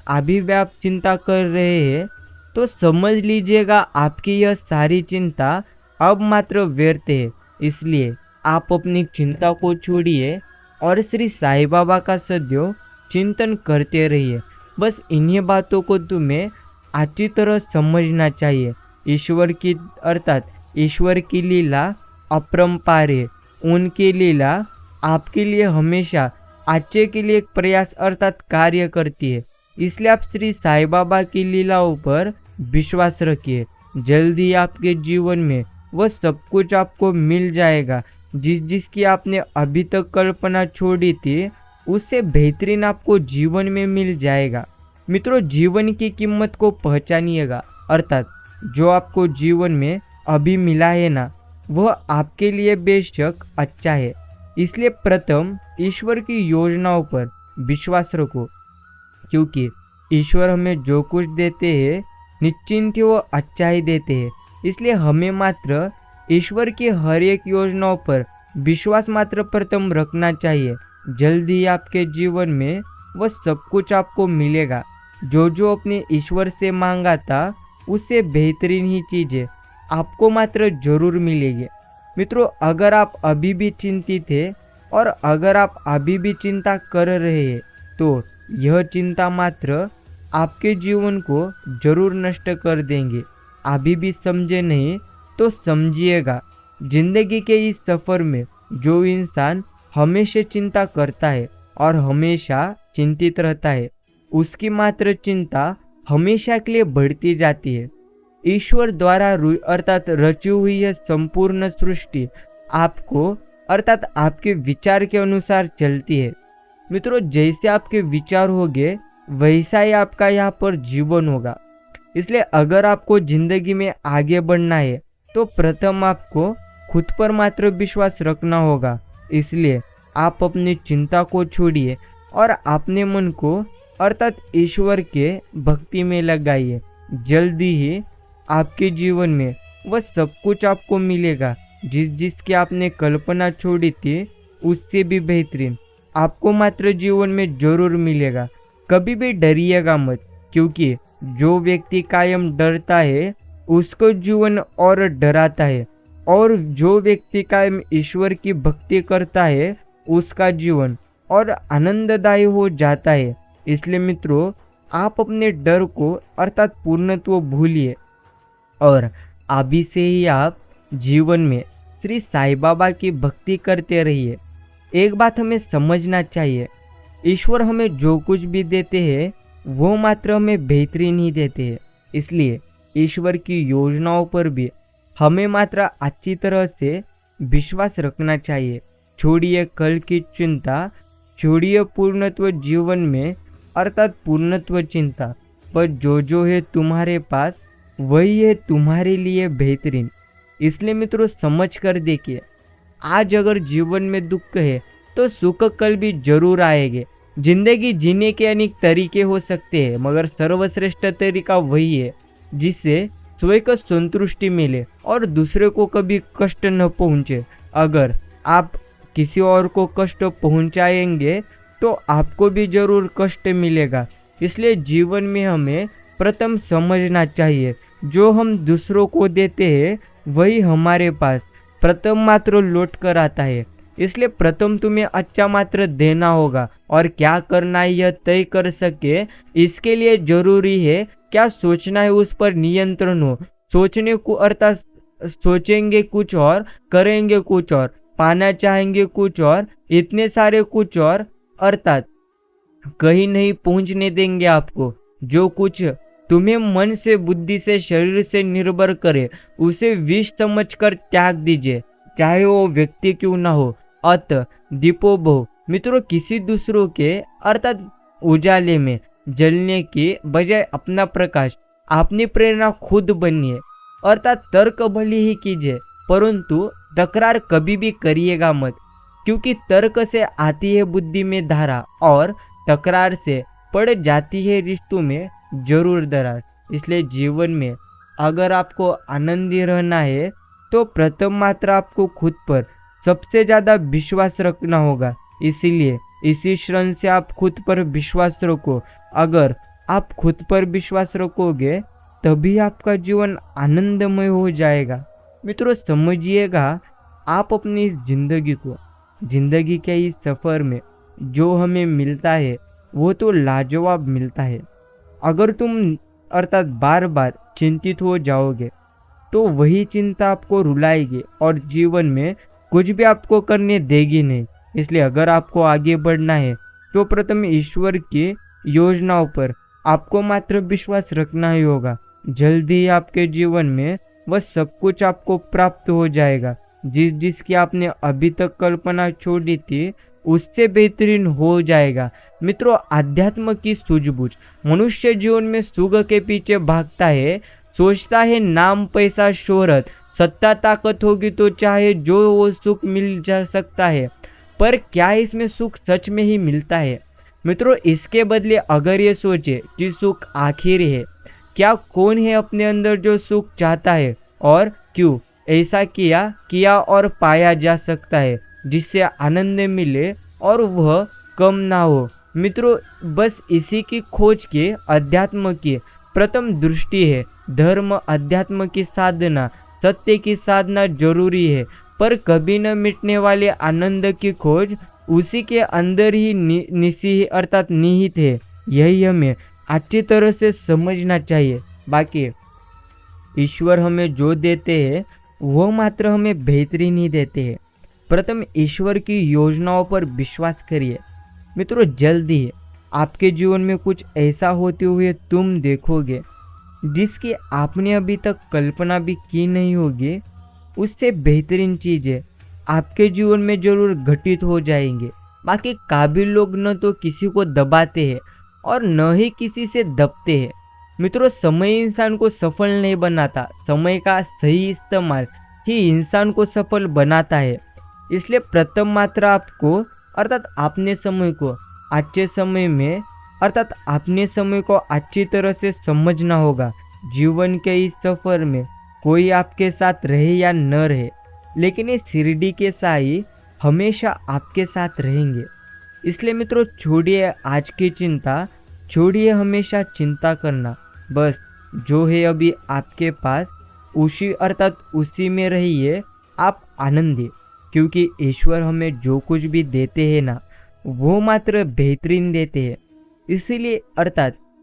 अभी भी आप चिंता कर रहे हैं तो समझ लीजिएगा आपकी यह सारी चिंता अब मात्र व्यर्थ है। इसलिए आप अपनी चिंता को छोड़िए और श्री साईं बाबा का सदैव चिंतन करते रहिए। बस इन्हीं बातों को तुम्हें अच्छी तरह समझना चाहिए। ईश्वर की अर्थात ईश्वर की लीला अपरंपार है। उनकी लीला आपके लिए हमेशा अच्छे के लिए एक प्रयास अर्थात कार्य करती है। इसलिए आप श्री साईं बाबा की लीलाओं पर विश्वास रखिए। जल्दी आपके जीवन में वह सब कुछ आपको मिल जाएगा जिसकी आपने अभी तक कल्पना छोड़ी थी, उससे बेहतरीन आपको जीवन में मिल जाएगा। मित्रों, जीवन की कीमत को पहचानिएगा, अर्थात जो आपको जीवन में अभी मिला है ना, वह आपके लिए बेशक अच्छा है। इसलिए प्रथम ईश्वर की योजनाओं पर विश्वास रखो, क्योंकि ईश्वर हमें जो कुछ देते हैं निश्चिंत ही वो अच्छा ही देते हैं। इसलिए हमें मात्र ईश्वर की हर एक योजनाओं पर विश्वास मात्र प्रथम रखना चाहिए। जल्दी आपके जीवन में वह सब कुछ आपको मिलेगा। जो अपने ईश्वर से मांगा था उससे बेहतरीन ही चीज़ें आपको मात्र जरूर मिलेगी। मित्रों, अगर आप अभी भी चिंतित हैं और अगर आप अभी भी चिंता कर रहे हैं तो यह चिंता मात्र आपके जीवन को जरूर नष्ट कर देंगे। अभी भी समझे नहीं तो समझिएगा। जिंदगी के इस सफ़र में जो इंसान हमेशा चिंता करता है और हमेशा चिंतित रहता है, उसकी मात्र चिंता हमेशा के लिए बढ़ती जाती है। ईश्वर द्वारा अर्थात रची हुई यह संपूर्ण सृष्टि आपको अर्थात आपके विचार के अनुसार चलती है। मित्रों, जैसे आपके विचार होंगे वैसा ही आपका यहाँ पर जीवन होगा। इसलिए अगर आपको जिंदगी में आगे बढ़ना है तो प्रथम आपको खुद पर मात्र विश्वास रखना होगा। इसलिए आप अपनी चिंता को छोड़िए और अपने मन को अर्थात ईश्वर के भक्ति में लगाइए। जल्दी ही आपके जीवन में वह सब कुछ आपको मिलेगा जिसकी आपने कल्पना छोड़ी थी, उससे भी बेहतरीन आपको मात्र जीवन में जरूर मिलेगा। कभी भी डरिएगा मत, क्योंकि जो व्यक्ति कायम डरता है उसको जीवन और डराता है, और जो व्यक्ति कायम ईश्वर की भक्ति करता है उसका जीवन और आनंददायी हो जाता है। इसलिए मित्रों, आप अपने डर को अर्थात पूर्णत्व भूलिए और अभी से ही आप जीवन में श्री साईं बाबा की भक्ति करते रहिए। एक बात हमें समझना चाहिए, ईश्वर हमें जो कुछ भी देते हैं वो मात्र हमें बेहतरीन ही देते हैं। इसलिए ईश्वर की योजनाओं पर भी हमें मात्र अच्छी तरह से विश्वास रखना चाहिए। छोड़िए कल की चिंता, छोड़िए पूर्णत्व जीवन में अर्थात पूर्णत्व चिंता, पर जो है तुम्हारे पास वही है तुम्हारे लिए बेहतरीन। इसलिए मित्रों, समझ कर देखिए, आज अगर जीवन में दुख है तो सुख कल भी जरूर आएंगे। जिंदगी जीने के अनेक तरीके हो सकते हैं, मगर सर्वश्रेष्ठ तरीका वही है जिससे स्वयं को संतुष्टि मिले और दूसरे को कभी कष्ट न पहुंचे। अगर आप किसी और को कष्ट पहुंचाएंगे तो आपको भी जरूर कष्ट मिलेगा। इसलिए जीवन में हमें प्रथम समझना चाहिए, जो हम दूसरों को देते हैं वही हमारे पास प्रथम मात्र लौट कर आता है। इसलिए प्रथम तुम्हें अच्छा मात्र देना होगा, और क्या करना है यह तय कर सके इसके लिए जरूरी है क्या सोचना है उस पर नियंत्रण हो। सोचने को अर्थात सोचेंगे कुछ और करेंगे कुछ और, पाना चाहेंगे कुछ और, इतने सारे कुछ और, अर्थात कहीं नहीं पहुंचने देंगे आपको। जो कुछ तुम्हें मन से बुद्धि से शरीर से निर्भर करे उसे विष समझकर त्याग दीजिए, चाहे वो व्यक्ति क्यों ना हो। अत दीपो भव। मित्रों, किसी दूसरों के अर्थात उजाले में जलने की बजाय अपना प्रकाश, अपनी प्रेरणा खुद बनिए। अर्थात तर्क भले ही कीजिए परंतु तकरार कभी भी करिएगा मत, क्योंकि तर्क से आती है बुद्धि में धारा और तकरार से पड़ जाती है रिश्तों में जरूर दरार। इसलिए जीवन में अगर आपको आनंदी रहना है तो प्रथम मात्र आपको खुद पर सबसे ज़्यादा विश्वास रखना होगा। इसीलिए इसी क्षण से आप खुद पर विश्वास रखो। अगर आप खुद पर विश्वास रखोगे तभी आपका जीवन आनंदमय हो जाएगा। मित्रों समझिएगा, आप अपनी इस जिंदगी के इस सफ़र में जो हमें मिलता है वो तो लाजवाब मिलता है। अगर तुम अर्थात बार बार चिंतित हो जाओगे तो वही चिंता आपको रुलाएगी और जीवन में कुछ भी आपको करने देगी नहीं। इसलिए अगर आपको आगे बढ़ना है तो प्रथम ईश्वर की योजनाओं पर आपको मात्र विश्वास रखना ही होगा। जल्दी ही आपके जीवन में वह सब कुछ आपको प्राप्त हो जाएगा। जिसकी आपने अभी तक कल्पना छोड़ी थी उससे बेहतरीन हो जाएगा। मित्रों, अध्यात्म की सूझबूझ मनुष्य जीवन में सुख के पीछे भागता है, सोचता है नाम पैसा शोहरत सत्ता ताकत होगी तो चाहे जो वो सुख मिल जा सकता है। पर क्या इसमें सुख सच में ही मिलता है? मित्रों, इसके बदले अगर ये सोचे कि सुख आखिर है, क्या कौन है अपने अंदर जो सुख चाहता है और क्यों ऐसा किया और पाया जा सकता है जिससे आनंद मिले और वह कम ना हो। मित्रों, बस इसी की खोज के अध्यात्म की प्रथम दृष्टि है। धर्म अध्यात्म की साधना, सत्य की साधना जरूरी है, पर कभी न मिटने वाले आनंद की खोज उसी के अंदर ही निहित है। यही हमें अच्छी तरह से समझना चाहिए। बाकी ईश्वर हमें जो देते हैं वो मात्र हमें बेहतरीन ही देते हैं। प्रथम ईश्वर की योजनाओं पर विश्वास करिए। मित्रों, जल्दी आपके जीवन में कुछ ऐसा होते हुए तुम देखोगे जिसकी आपने अभी तक कल्पना भी की नहीं होगी। उससे बेहतरीन चीज़ें आपके जीवन में जरूर घटित हो जाएंगे। बाकी काबिल लोग न तो किसी को दबाते हैं और न ही किसी से दबते हैं। मित्रों, समय इंसान को सफल नहीं बनाता, समय का सही इस्तेमाल ही इंसान को सफल बनाता है। इसलिए प्रथम मात्र आपको अर्थात अपने समय को अच्छी तरह से समझना होगा। जीवन के इस सफर में कोई आपके साथ रहे या न रहे, लेकिन ये शिरडी के साईं हमेशा आपके साथ रहेंगे। इसलिए मित्रों, छोड़िए आज की चिंता, छोड़िए हमेशा चिंता करना। बस जो है अभी आपके पास उसी में रहिए आप आनंदी, क्योंकि ईश्वर हमें जो कुछ भी देते हैं ना वो मात्र बेहतरीन देते हैं।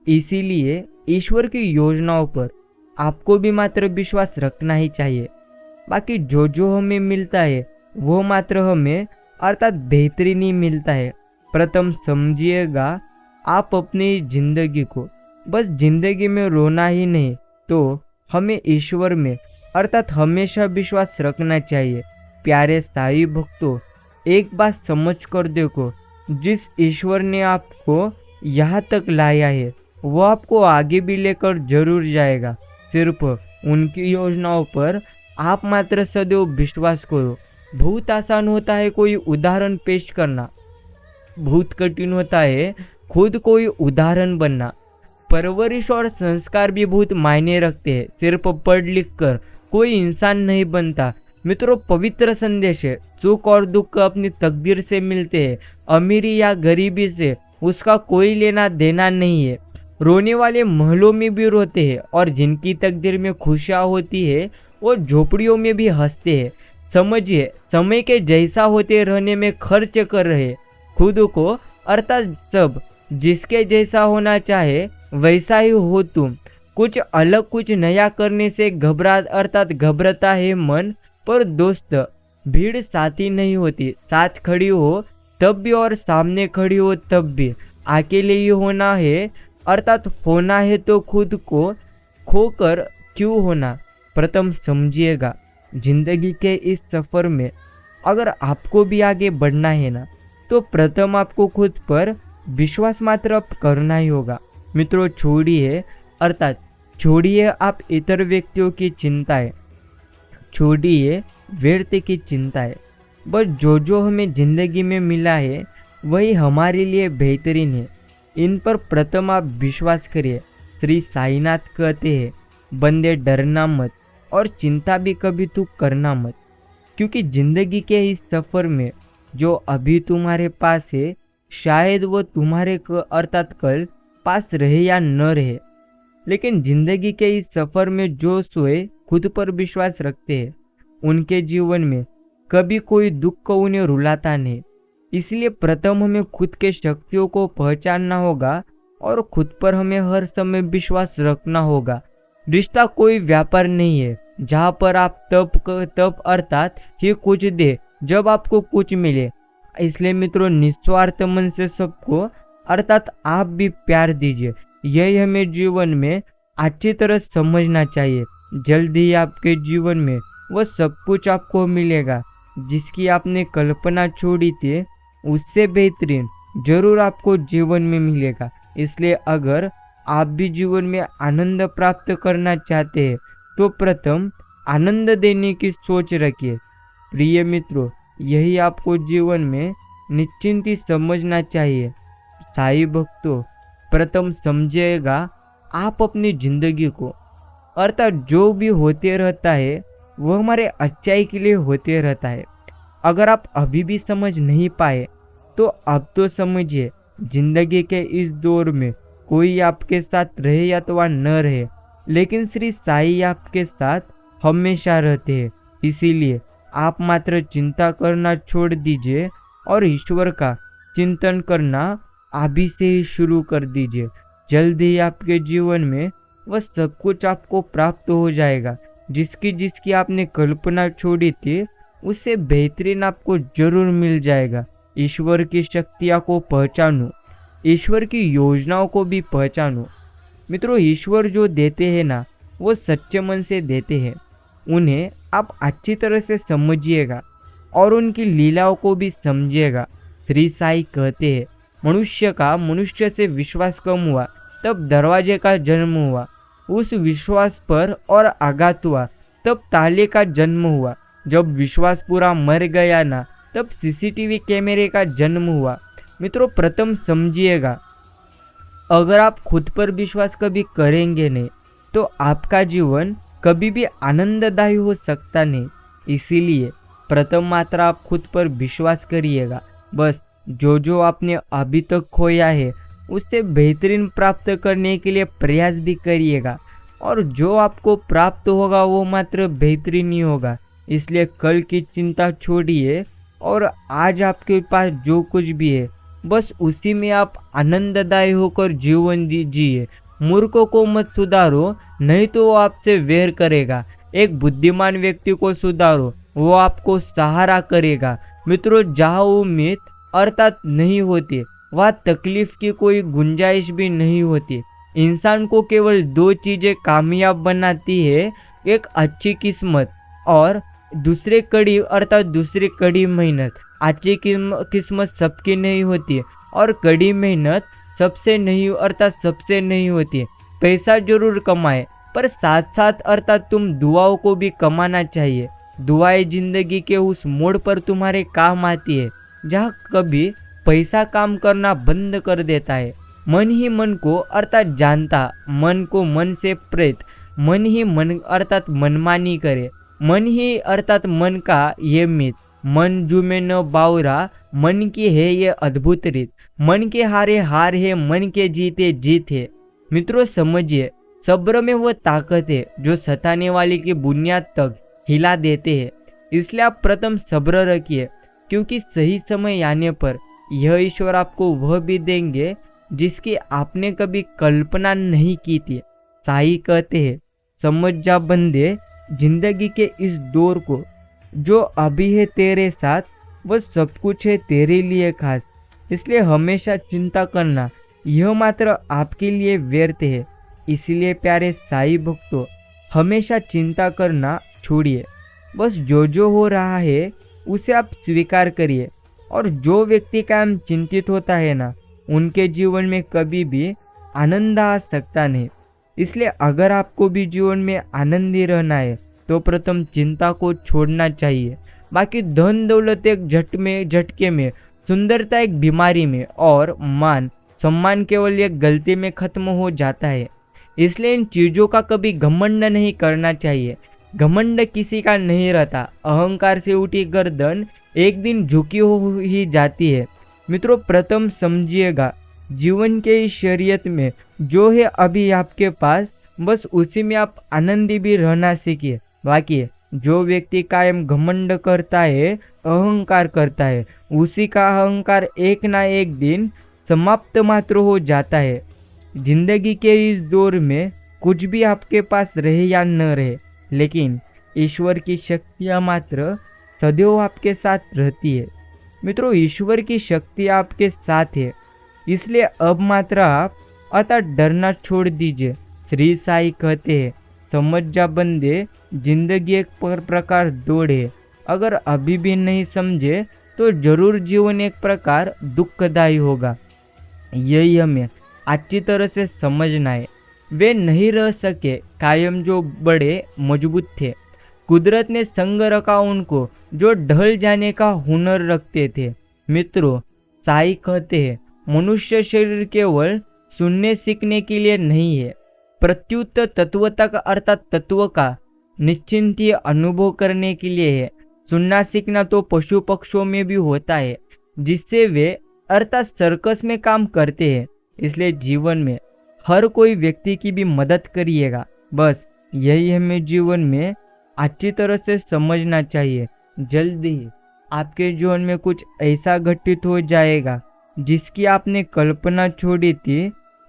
इसीलिए ईश्वर की योजनाओं पर आपको भी मात्र विश्वास रखना ही चाहिए। बाकी जो हमें मिलता है वो मात्र हमें बेहतरीन ही मिलता है। प्रथम समझिएगा, आप अपनी जिंदगी को बस जिंदगी में रोना ही नहीं तो हमें ईश्वर में हमेशा विश्वास रखना चाहिए। प्यारे साईं भक्तों, एक बात समझ कर देखो, जिस ईश्वर ने आपको यहाँ तक लाया है वो आपको आगे भी लेकर जरूर जाएगा। सिर्फ उनकी योजनाओं पर आप मात्र सदैव विश्वास करो। बहुत आसान होता है कोई उदाहरण पेश करना, बहुत कठिन होता है खुद कोई उदाहरण बनना। परवरिश और संस्कार भी बहुत मायने रखते हैं। सिर्फ पढ़ लिख कर कोई इंसान नहीं बनता। मित्रों, पवित्र संदेश है, सुख और दुख अपनी तकदीर से मिलते हैं। अमीरी या गरीबी से उसका कोई लेना देना नहीं है। रोने वाले महलों में भी रोते हैं और जिनकी तकदीर में खुशियाँ होती है वो झोपड़ियों में भी हंसते हैं। समझिए, समय के जैसा होते रहने में खर्च कर रहे खुद को, सब जिसके जैसा होना चाहे वैसा ही हो तुम। कुछ अलग कुछ नया करने से घबराता है मन, पर दोस्त भीड़ साथी नहीं होती। साथ खड़ी हो तब भी और सामने खड़ी हो तब भी। अकेले ही होना है होना है तो खुद को खोकर क्यों होना। प्रथम समझिएगा, जिंदगी के इस सफर में अगर आपको भी आगे बढ़ना है ना तो प्रथम आपको खुद पर विश्वास मात्र करना ही होगा। मित्रों, छोड़िए आप इतर व्यक्तियों की चिंताएं, छोड़िए व्यर्थ की चिंताएं। बस जो हमें जिंदगी में मिला है वही हमारे लिए बेहतरीन है। इन पर प्रथम आप विश्वास करिए। श्री साईनाथ कहते हैं, बंदे डरना मत और चिंता भी कभी तू करना मत, क्योंकि जिंदगी के इस सफर में जो अभी तुम्हारे पास है शायद वो तुम्हारे कल पास रहे या न रहे, लेकिन जिंदगी के इस सफर में जो सोए खुद पर विश्वास रखते हैं उनके जीवन में कभी कोई दुख उन्हें रुलाता नहीं। इसलिए प्रथम हमें खुद के शक्तियों को पहचानना होगा और खुद पर हमें हर समय विश्वास रखना होगा। रिश्ता कोई व्यापार नहीं है जहाँ पर आप तप अर्थात ही कुछ दे जब आपको कुछ मिले। इसलिए मित्रों, निस्वार्थ मन से सबको अर्थात आप भी प्यार दीजिए। यही हमें जीवन में अच्छी तरह समझना चाहिए। जल्दी ही आपके जीवन में वह सब कुछ आपको मिलेगा जिसकी आपने कल्पना छोड़ी थी, उससे बेहतरीन जरूर आपको जीवन में मिलेगा। इसलिए अगर आप भी जीवन में आनंद प्राप्त करना चाहते हैं तो प्रथम आनंद देने की सोच रखिए। प्रिय मित्रों, यही आपको जीवन में निश्चिंत ही समझना चाहिए। साईं भक्तों, प्रथम समझिएगा आप अपनी जिंदगी को अर्थात जो भी होते रहता है वह हमारे अच्छाई के लिए होते रहता है। अगर आप अभी भी समझ नहीं पाए तो अब तो समझिए। जिंदगी के इस दौर में कोई आपके साथ रहे या तो वह न रहे, लेकिन श्री साईं आपके साथ हमेशा रहते हैं। इसीलिए आप मात्र चिंता करना छोड़ दीजिए और ईश्वर का चिंतन करना अभी से ही शुरू कर दीजिए। जल्दी ही आपके जीवन में वह सब कुछ आपको प्राप्त हो जाएगा जिसकी आपने कल्पना छोड़ी थी, उससे बेहतरीन आपको जरूर मिल जाएगा। ईश्वर की शक्तियाँ को पहचानो, ईश्वर की योजनाओं को भी पहचानो। मित्रों, ईश्वर जो देते हैं ना वो सच्चे मन से देते हैं। उन्हें आप अच्छी तरह से समझिएगा और उनकी लीलाओं को भी समझिएगा। श्री साईं कहते हैं, मनुष्य से विश्वास कम हुआ तब दरवाजे का जन्म हुआ, उस विश्वास पर और आघात हुआ तब ताले का जन्म हुआ, जब विश्वास पूरा मर गया ना तब सीसीटीवी कैमरे का जन्म हुआ। मित्रों, प्रथम समझिएगा, अगर आप खुद पर विश्वास कभी करेंगे नहीं तो आपका जीवन कभी भी आनंददायी हो सकता नहीं। इसीलिए प्रथम मात्र आप खुद पर विश्वास करिएगा। बस जो आपने अभी तक खोया है उससे बेहतरीन प्राप्त करने के लिए प्रयास भी करिएगा, और जो आपको प्राप्त होगा वो मात्र बेहतरीन ही होगा। इसलिए कल की चिंता छोड़िए और आज आपके पास जो कुछ भी है बस उसी में आप आनंददायी होकर जीवन जिए। मूर्खों को मत सुधारो, नहीं तो वो आपसे वैर करेगा। एक बुद्धिमान व्यक्ति को सुधारो, वो आपको सहारा करेगा। मित्रों, जहाँ उम्मीद अर्थात नहीं होती वहाँ तकलीफ की कोई गुंजाइश भी नहीं होती। इंसान को केवल दो चीजें कामयाब बनाती है, एक अच्छी किस्मत और दूसरी कड़ी मेहनत। अच्छी किस्मत सबकी नहीं होती और कड़ी मेहनत सबसे नहीं होती। पैसा जरूर कमाए पर साथ साथ अर्थात तुम दुआओं को भी कमाना चाहिए। दुआएं जिंदगी के उस मोड़ पर तुम्हारे काम आती है जहाँ कभी पैसा काम करना बंद कर देता है। मन ही मन को अर्थात जानता, मन को मन से प्रेत, मन ही मन अर्थात मनमानी करे, मन ही अर्थात मन का ये मित, मन जुमे न बावरा, मन की है ये अद्भुत रीत, मन के हारे हार है, मन के जीते जीत है। मित्रों, समझिए, सब्र में वो ताकत है जो सताने वाले की बुनियाद तक हिला देते हैं। इसलिए आप प्रथम सब्र रखिए, क्योंकि सही समय आने पर यह ईश्वर आपको वह भी देंगे जिसकी आपने कभी कल्पना नहीं की थी। साईं कहते हैं, समझ जा बंदे जिंदगी के इस दौर को, जो अभी है तेरे साथ वह सब कुछ है तेरे लिए खास। इसलिए हमेशा चिंता करना यह मात्र आपके लिए व्यर्थ है। इसलिए प्यारे साईं भक्तों, हमेशा चिंता करना छोड़िए। बस जो हो रहा है उसे आप स्वीकार करिए, और जो व्यक्ति कायम चिंतित होता है ना, उनके जीवन में कभी भी आनंद आ सकता नहीं। इसलिए अगर आपको भी जीवन में आनंदी रहना है तो प्रथम चिंता को छोड़ना चाहिए। बाकी धन दौलत एक झटके में, सुंदरता एक बीमारी में, और मान सम्मान केवल एक गलती में खत्म हो जाता है। इसलिए इन चीजों का कभी घमंड नहीं करना चाहिए। घमंड किसी का नहीं रहता। अहंकार से उठी गर्दन एक दिन झुकी हो ही जाती है। मित्रों, प्रथम समझिएगा, जीवन के इस शरीयत में जो है अभी आपके पास, बस उसी में आप आनंदी भी रहना सीखिए। बाकी जो व्यक्ति कायम घमंड करता है, अहंकार करता है, उसी का अहंकार एक ना एक दिन समाप्त मात्र हो जाता है। जिंदगी के इस दौर में कुछ भी आपके पास रहे या न रहे, लेकिन ईश्वर की शक्तियाँ मात्र सदैव आपके साथ रहती है। मित्रों, ईश्वर की शक्ति आपके साथ है, इसलिए अब मात्र आप अतः डरना छोड़ दीजिए। श्री साई कहते हैं, समझ जा बंदे, जिंदगी एक प्रकार दौड़ है। अगर अभी भी नहीं समझे तो जरूर जीवन एक प्रकार दुखदायी होगा। यही हमें अच्छी तरह से समझना है। वे नहीं रह सके कायम जो बड़े मजबूत थे। कुदरत ने संग रखा उनको जो ढल जाने का हुनर रखते थे। मित्रों, साई कहते हैं, मनुष्य शरीर केवल सुनने सीखने के लिए नहीं है, प्रत्युत तत्वता का अर्थात तत्व का निश्चिंत अनुभव करने के लिए है। सुनना सीखना तो पशु पक्षियों में भी होता है, जिससे वे अर्थात सर्कस में काम करते हैं। इसलिए जीवन में हर कोई व्यक्ति की भी मदद करिएगा। बस यही हमें जीवन में अच्छी तरह से समझना चाहिए। जल्दी ही आपके जीवन में कुछ ऐसा घटित हो जाएगा जिसकी आपने कल्पना छोड़ी थी।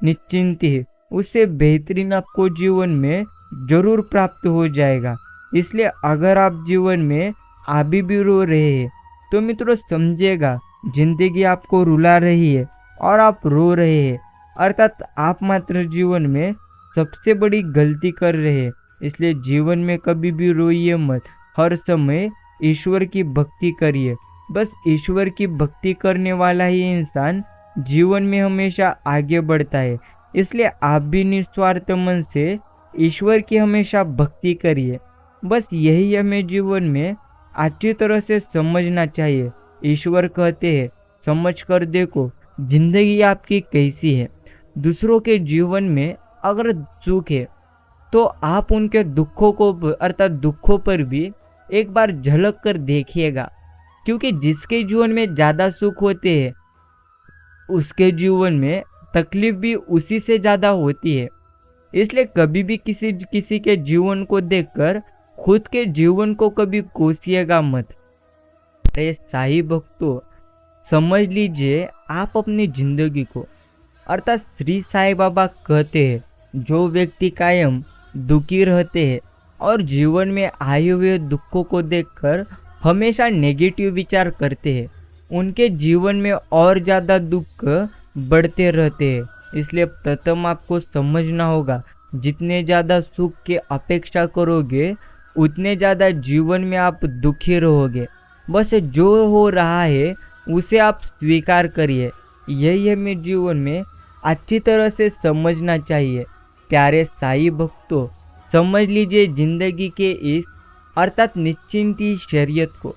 निश्चिंत ही उससे बेहतरीन आपको जीवन में जरूर प्राप्त हो जाएगा। इसलिए अगर आप जीवन में अभी भी रो रहे हैं तो मित्रों समझिएगा, जिंदगी आपको रुला रही है और आप रो रहे हैं, अर्थात आप मात्र जीवन में सबसे बड़ी गलती कर रहे हैं। इसलिए जीवन में कभी भी रोइए मत, हर समय ईश्वर की भक्ति करिए। बस ईश्वर की भक्ति करने वाला ही इंसान जीवन में हमेशा आगे बढ़ता है। इसलिए आप भी निस्वार्थ मन से ईश्वर की हमेशा भक्ति करिए। बस यही हमें जीवन में अच्छी तरह से समझना चाहिए। ईश्वर कहते हैं, समझ कर देखो जिंदगी आपकी कैसी है। दूसरों के जीवन में अगर सुख है तो आप उनके दुखों को अर्थात दुखों पर भी एक बार झलक कर देखिएगा, क्योंकि जिसके जीवन में ज़्यादा सुख होते हैं उसके जीवन में तकलीफ भी उसी से ज़्यादा होती है। इसलिए कभी भी किसी के जीवन को देखकर खुद के जीवन को कभी कोसिएगा मत। अरे साई भक्तों, समझ लीजिए आप अपनी जिंदगी को, अर्थात श्री साई बाबा कहते हैं, जो व्यक्ति कायम दुखी रहते हैं और जीवन में आए हुए दुखों को देखकर हमेशा नेगेटिव विचार करते हैं, उनके जीवन में और ज़्यादा दुख बढ़ते रहते हैं। इसलिए प्रथम आपको समझना होगा, जितने ज़्यादा सुख की अपेक्षा करोगे उतने ज़्यादा जीवन में आप दुखी रहोगे। बस जो हो रहा है उसे आप स्वीकार करिए। यही हमें जीवन में अच्छी तरह से समझना चाहिए। प्यारे साई भक्तों, समझ लीजिए जिंदगी के इस अर्थात निश्चिंती शरीयत को,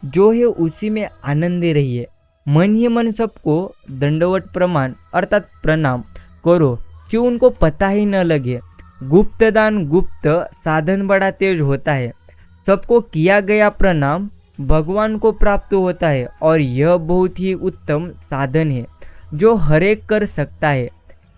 जो है उसी में आनंदे रहिए। मन ही मन सबको दंडवत प्रमाण अर्थात प्रणाम करो, क्यों उनको पता ही न लगे। गुप्त दान गुप्त साधन बड़ा तेज होता है। सबको किया गया प्रणाम भगवान को प्राप्त होता है, और यह बहुत ही उत्तम साधन है जो हर एक कर सकता है।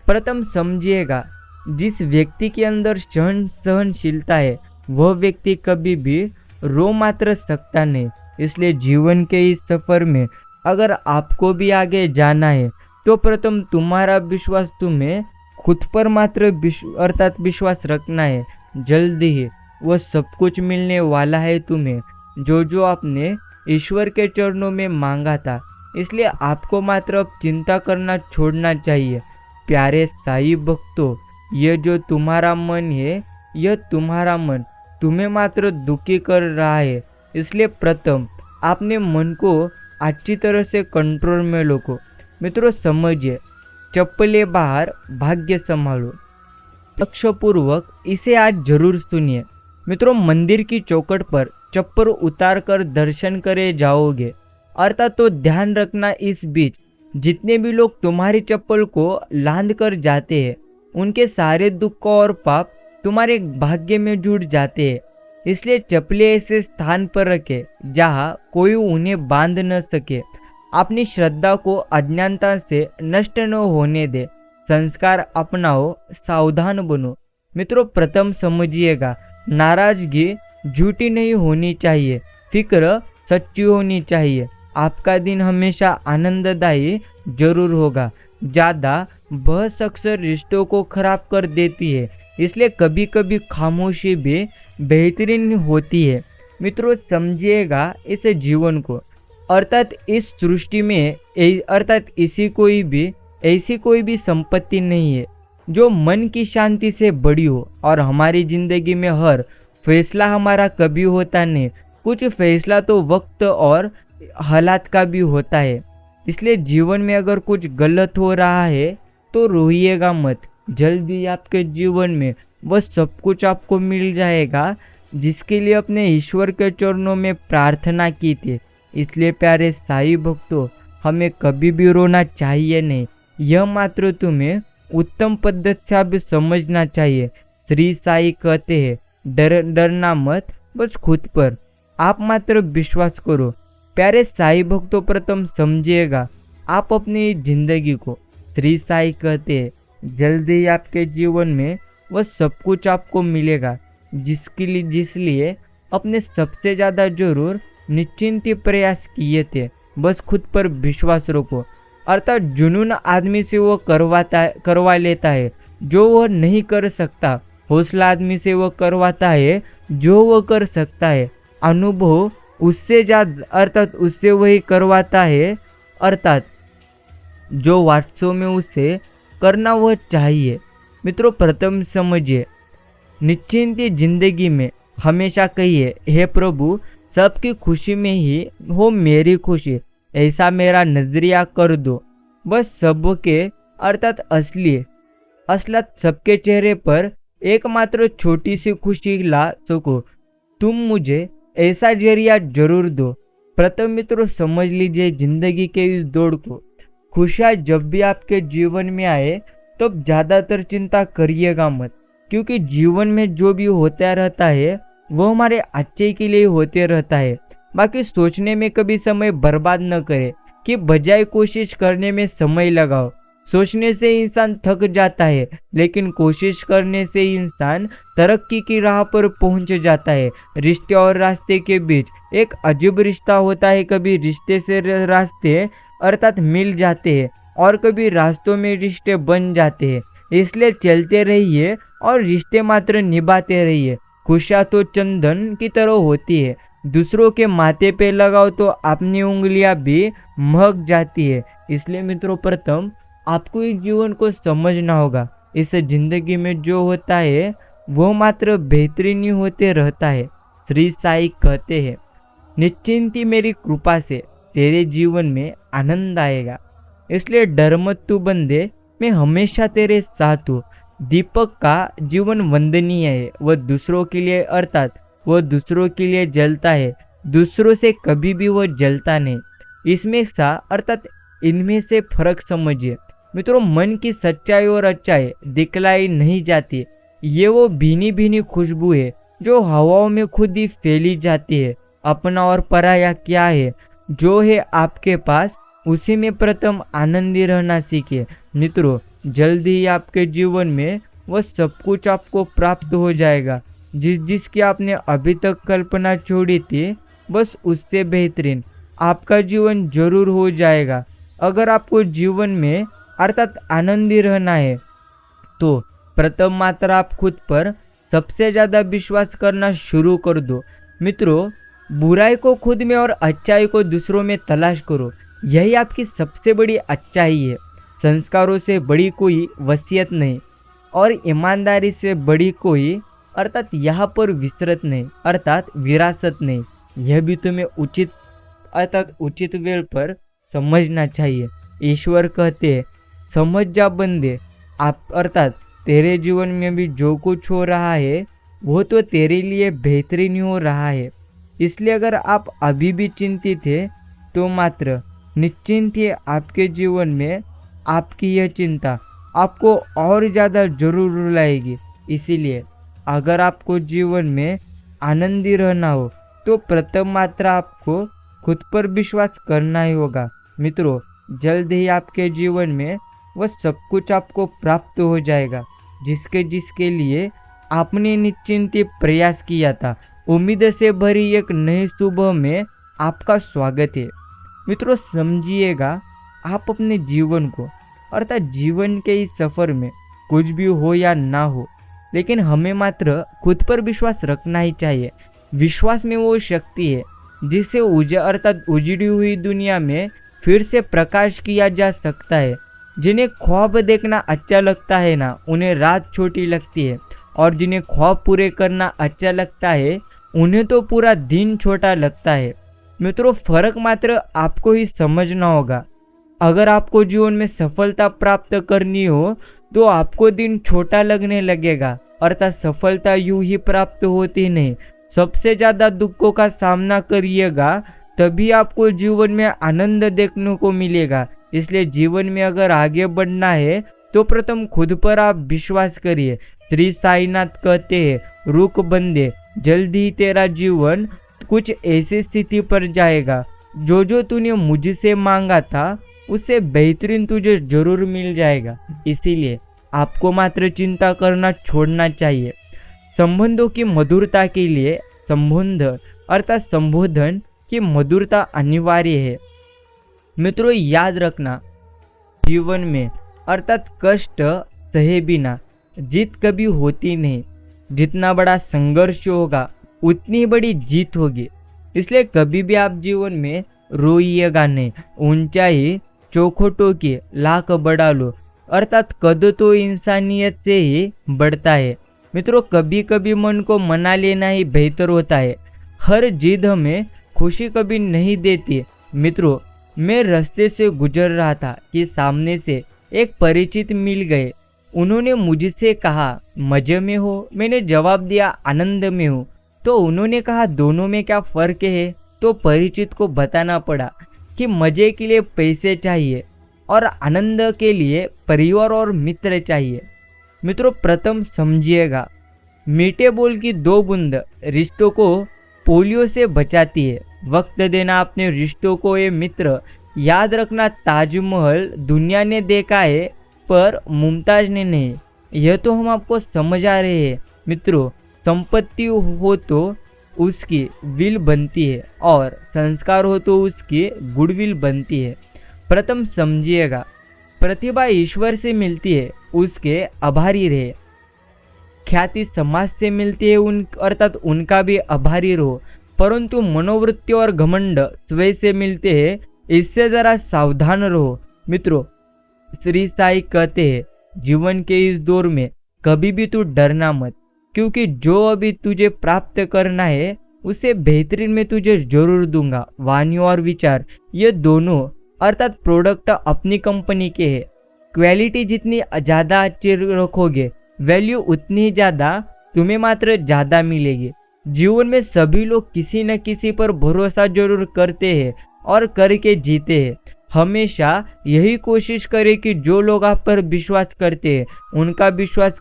प्रथम समझिएगा, जिस व्यक्ति के अंदर सहनशीलता है वह व्यक्ति कभी भी रो मात्र सकता नहीं। इसलिए जीवन के इस सफर में अगर आपको भी आगे जाना है तो प्रथम तुम्हारा विश्वास तुम्हें खुद पर मात्र अर्थात विश्वास रखना है। जल्दी ही वह सब कुछ मिलने वाला है तुम्हें, जो आपने ईश्वर के चरणों में मांगा था। इसलिए आपको मात्र अब चिंता करना छोड़ना चाहिए। प्यारे साई भक्तों, यह जो तुम्हारा मन है, यह तुम्हारा मन तुम्हें मात्र दुखी कर रहा है। इसलिए प्रथम आपने मन को अच्छी तरह से कंट्रोल में रखो। मित्रों समझिए, चप्पले बाहर भाग्य संभालो। लक्ष्यपूर्वक इसे आज जरूर सुनिए। मित्रों, मंदिर की चौखट पर चप्पल उतार कर दर्शन करे जाओगे, अर्थात तो ध्यान रखना, इस बीच जितने भी लोग तुम्हारी चप्पल को लांद कर जाते हैं उनके सारे दुख और पाप तुम्हारे भाग्य में जुड़ जाते हैं। इसलिए चप्पलें ऐसे स्थान पर रखें जहाँ कोई उन्हें बांध न सके। अपनी श्रद्धा को अज्ञानता से नष्ट न होने दे। संस्कार अपनाओ, सावधान बनो। मित्रों, प्रथम समझिएगा, नाराजगी झूठी नहीं होनी चाहिए, फिक्र सच्ची होनी चाहिए। आपका दिन हमेशा आनंददायी जरूर होगा। ज़्यादा बहस अक्सर रिश्तों को खराब कर देती है, इसलिए कभी कभी खामोशी भी बेहतरीन होती है। मित्रों, समझिएगा इस जीवन को, अर्थात इस सृष्टि में अर्थात ऐसी कोई भी संपत्ति नहीं है जो मन की शांति से बड़ी हो। और हमारी जिंदगी में हर फैसला हमारा कभी होता नहीं, कुछ फैसला तो वक्त और हालात का भी होता है। इसलिए जीवन में अगर कुछ गलत हो रहा है तो रोइएगा मत, जल्दी आपके जीवन में वह सब कुछ आपको मिल जाएगा जिसके लिए अपने ईश्वर के चरणों में प्रार्थना की थी। इसलिए प्यारे साईं भक्तों, हमें कभी भी रोना चाहिए नहीं, यह मात्र तुम्हें उत्तम पद्धति से अब समझना चाहिए। श्री साईं कहते हैं, डरना मत, बस खुद पर आप मात्र विश्वास करो। प्यारे साईं भक्तों, प्रथम समझिएगा आप अपनी जिंदगी को, श्री साईं कहते हैं, जल्दी आपके जीवन में वह सब कुछ आपको मिलेगा जिसलिए अपने सबसे ज़्यादा जरूर निश्चिंत प्रयास किए थे। बस खुद पर विश्वास रखो। अर्थात जुनून आदमी से वो करवा लेता है जो वह नहीं कर सकता, हौसला आदमी से वो करवाता है जो वह कर सकता है, अनुभव उससे ज्यादा अर्थात उससे वही करवाता है, अर्थात जो वास्तव में उसे करना वह चाहिए। मित्रों, प्रथम समझिए, निश्चिंत जिंदगी में हमेशा कहिए, हे प्रभु, सबकी खुशी में ही हो मेरी खुशी, ऐसा मेरा नजरिया कर दो। बस सबके अर्थात असलियत सबके चेहरे पर एकमात्र छोटी सी खुशी ला सको, तुम मुझे ऐसा जरिया जरूर दो। प्रथम मित्रों, समझ लीजिए जिंदगी के इस दौड़ को। खुशियाँ जब भी आपके जीवन में आए तो ज़्यादातर चिंता करिएगा मत, क्योंकि जीवन में जो भी होता रहता है वो हमारे अच्छे के लिए होते रहता है। बाकी सोचने में कभी समय बर्बाद न करें कि बजाय कोशिश करने में समय लगाओ। सोचने से इंसान थक जाता है, लेकिन कोशिश करने से इंसान तरक्की की राह पर पहुंच जाता है। रिश्ते और रास्ते के बीच एक अजीब रिश्ता होता है, कभी रिश्ते से रास्ते अर्थात मिल जाते हैं और कभी रास्तों में रिश्ते बन जाते हैं। इसलिए चलते रहिए और रिश्ते मात्र निभाते रहिए। खुशियाँ तो चंदन की तरह होती है, दूसरों के माथे पे लगाओ तो अपनी उंगलियां भी महक जाती है। इसलिए मित्रों, प्रथम आपको इस जीवन को समझना होगा। इस जिंदगी में जो होता है वो मात्र बेहतरीन ही होते रहता है। श्री साईं कहते हैं, निश्चिंती मेरी कृपा से तेरे जीवन में आनंद आएगा, इसलिए डर मत तू बंदे, मैं हमेशा तेरे साथ हूँ। दीपक का जीवन वंदनीय है, वह दूसरों के लिए अर्थात वह दूसरों के लिए जलता है, दूसरों से कभी भी वह जलता नहीं। इनमें से फर्क समझिए। मित्रों, मन की सच्चाई और अच्छाई दिखलाई नहीं जाती, ये वो भीनी भीनी खुशबू है जो हवाओं में खुद ही फैली जाती है। अपना और पराया क्या है, जो है आपके पास उसी में प्रथम आनंदी रहना सीखिए। मित्रों, जल्दी ही आपके जीवन में वह सब कुछ आपको प्राप्त हो जाएगा जिसकी आपने अभी तक कल्पना छोड़ी थी, बस उससे बेहतरीन आपका जीवन जरूर हो जाएगा। अगर आपको जीवन में अर्थात आनंदी रहना है तो प्रथम मात्र आप खुद पर सबसे ज़्यादा विश्वास करना शुरू कर दो। मित्रों, बुराई को खुद में और अच्छाई को दूसरों में तलाश करो, यही आपकी सबसे बड़ी अच्छाई है। संस्कारों से बड़ी कोई वसीयत नहीं और ईमानदारी से बड़ी कोई अर्थात यहाँ पर विरासत नहीं। यह भी तुम्हें उचित वेळ पर समझना चाहिए। ईश्वर कहते हैं, समझ जा बंदे, आप अर्थात तेरे जीवन में भी जो कुछ हो रहा है वो तो तेरे लिए बेहतरीन ही हो रहा है। इसलिए अगर आप अभी भी चिंतित हैं तो मात्र निश्चिंत ही आपके जीवन में आपकी यह चिंता आपको और ज़्यादा जरूर रुलाएगी। इसीलिए अगर आपको जीवन में आनंदी रहना हो तो प्रथम मात्र आपको खुद पर विश्वास करना ही होगा। मित्रों, जल्द ही आपके जीवन में वह सब कुछ आपको प्राप्त हो जाएगा जिसके जिसके लिए आपने निश्चिंत प्रयास किया था। उम्मीद से भरी एक नई सुबह में आपका स्वागत है। मित्रों, समझिएगा, आप अपने जीवन को अर्थात जीवन के इस सफर में कुछ भी हो या ना हो, लेकिन हमें मात्र खुद पर विश्वास रखना ही चाहिए। विश्वास में वो शक्ति है जिसे उजड़ी हुई दुनिया में फिर से प्रकाश किया जा सकता है। जिन्हें ख्वाब देखना अच्छा लगता है ना, उन्हें रात छोटी लगती है, और जिन्हें ख्वाब पूरे करना अच्छा लगता है उन्हें तो पूरा दिन छोटा लगता है। मित्रों, फर्क मात्र आपको ही समझना होगा। अगर आपको जीवन में सफलता प्राप्त करनी हो तो आपको दिन छोटा लगने लगेगा, अर्थात सफलता यूं ही प्राप्त होती नहीं। सबसे ज्यादा दुखों का सामना करिएगा, तभी आपको जीवन में आनंद देखने को मिलेगा। इसलिए जीवन में अगर आगे बढ़ना है तो प्रथम खुद पर आप विश्वास करिए। श्री साईनाथ कहते हैं, रुक बंदे, जल्दी तेरा जीवन कुछ ऐसी स्थिति पर जाएगा, जो तूने मुझसे मांगा था उससे बेहतरीन तुझे जरूर मिल जाएगा। इसीलिए आपको मात्र चिंता करना छोड़ना चाहिए। संबंधों की मधुरता के लिए संबंध अर्थात संबोधन की मधुरता अनिवार्य है। मित्रों, याद रखना, जीवन में अर्थात कष्ट सहे बिना जीत कभी होती नहीं। जितना बड़ा संघर्ष होगा उतनी बड़ी जीत होगी। इसलिए कभी भी आप जीवन में रोइएगा नहीं। ऊंचाई चौखटों की लाख बढ़ा लो, अर्थात कद तो इंसानियत से ही बढ़ता है। मित्रों, कभी कभी मन को मना लेना ही बेहतर होता है। हर जिद हमें खुशी कभी नहीं देती। मित्रों, मैं रास्ते से गुजर रहा था कि सामने से एक परिचित मिल गए। उन्होंने मुझसे कहा, मजे में हो? मैंने जवाब दिया, आनंद में हूँ। तो उन्होंने कहा, दोनों में क्या फर्क है? तो परिचित को बताना पड़ा कि मजे के लिए पैसे चाहिए और आनंद के लिए परिवार और मित्र चाहिए। मित्रों, प्रथम समझिएगा, मीठे बोल की दो बूंद रिश्तों को पोलियो से बचाती है। वक्त देना अपने रिश्तों को ये मित्र। याद रखना, ताजमहल दुनिया ने देखा है पर मुमताज ने नहीं। यह तो हम आपको समझा रहे हैं। मित्रों, संपत्ति हो तो उसकी विल बनती है और संस्कार हो तो उसकी गुडविल बनती है। प्रथम समझिएगा, प्रतिभा ईश्वर से मिलती है, उसके आभारी रहे। ख्याति समाज से मिलती है, अर्थात उनका भी आभारी रहो। परंतु मनोवृत्ति और घमंड स्वयं से मिलते हैं, इससे जरा सावधान रहो। मित्रों, श्री साई कहते हैं, जीवन के इस दौर में कभी भी तू डरना मत, क्योंकि जो अभी तुझे प्राप्त करना है उसे बेहतरीन में तुझे जरूर दूंगा। वाणी और विचार ये दोनों अर्थात प्रोडक्ट अपनी कंपनी के हैं। क्वालिटी जितनी ज़्यादा अच्छी रखोगे, वैल्यू उतनी ज़्यादा तुम्हें मात्र ज़्यादा मिलेगी। जीवन में सभी लोग किसी न किसी पर भरोसा जरूर करते हैं और करके जीते हैं। हमेशा यही कोशिश करें कि जो लोग आप पर विश्वास करते हैं उनका विश्वास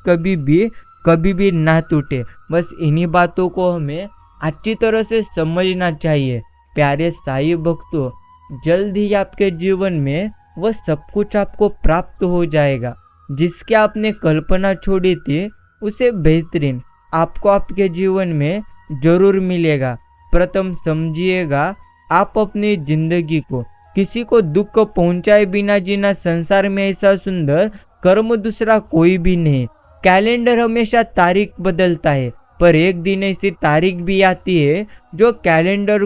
कभी भी ना टूटे। बस इन्हीं बातों को हमें अच्छी तरह से समझना चाहिए। प्यारे साईं भक्तों, जल्द ही आपके जीवन में वह सब कुछ आपको प्राप्त हो जाएगा जिसकी आपने कल्पना छोड़ी थी, उसे बेहतरीन आपको आपके जीवन में जरूर मिलेगा। प्रथम समझिएगा, आप अपनी जिंदगी को किसी को दुख पहुंचाए बिना जीना संसार में ऐसा सुंदर कर्म दूसरा कोई भी नहीं। कैलेंडर हमेशा तारीख बदलता है, पर एक दिन ऐसी तारीख भी आती है जो कैलेंडर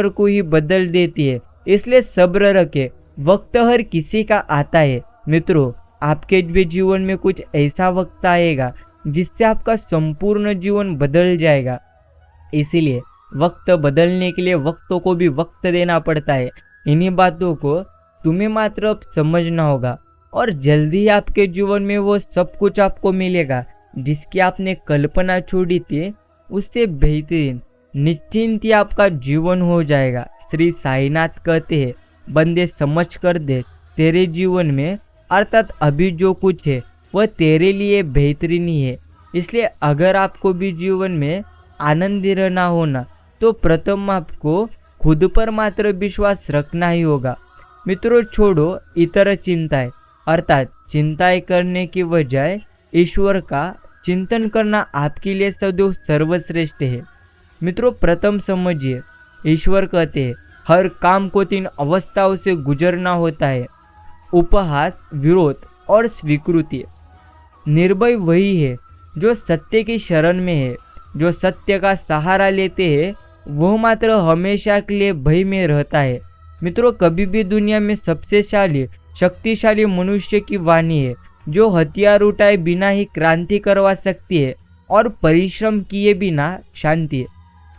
को ही बदल देती है। इसलिए सब्र रखें, वक्त हर किसी का आता है। मित्रों, आपके भी जीवन में कुछ ऐसा वक्त आएगा जिससे आपका संपूर्ण जीवन बदल जाएगा। इसीलिए वक्त बदलने के लिए वक्तों को भी वक्त देना पड़ता है। इन्हीं बातों को तुम्हें मात्र अब समझना होगा और जल्दी आपके जीवन में वो सब कुछ आपको मिलेगा जिसकी आपने कल्पना छोड़ी थी, उससे बेहतरीन निश्चिंत आपका जीवन हो जाएगा। श्री साईनाथ कहते हैं, बंदे समझ कर दे, तेरे जीवन में अर्थात अभी जो कुछ है वह तेरे लिए बेहतरीन ही है। इसलिए अगर आपको भी जीवन में आनंदी रहना हो ना, तो प्रथम आपको खुद पर मात्र विश्वास रखना ही होगा। मित्रों, छोड़ो इतर चिंताएं, अर्थात चिंताएं करने की बजाय ईश्वर का चिंतन करना आपके लिए सदैव सर्वश्रेष्ठ है। मित्रों, प्रथम समझिए, ईश्वर कहते हैं हर काम को 3 अवस्थाओं से गुजरना होता है: उपहास, विरोध और स्वीकृति। निर्भय वही है जो सत्य की शरण में है। जो सत्य का सहारा लेते हैं वह मात्र हमेशा के लिए भय में रहता है। मित्रों, कभी भी दुनिया में सबसे शक्तिशाली मनुष्य की वाणी है जो हथियार उठाए बिना ही क्रांति करवा सकती है और परिश्रम किए बिना शांति है।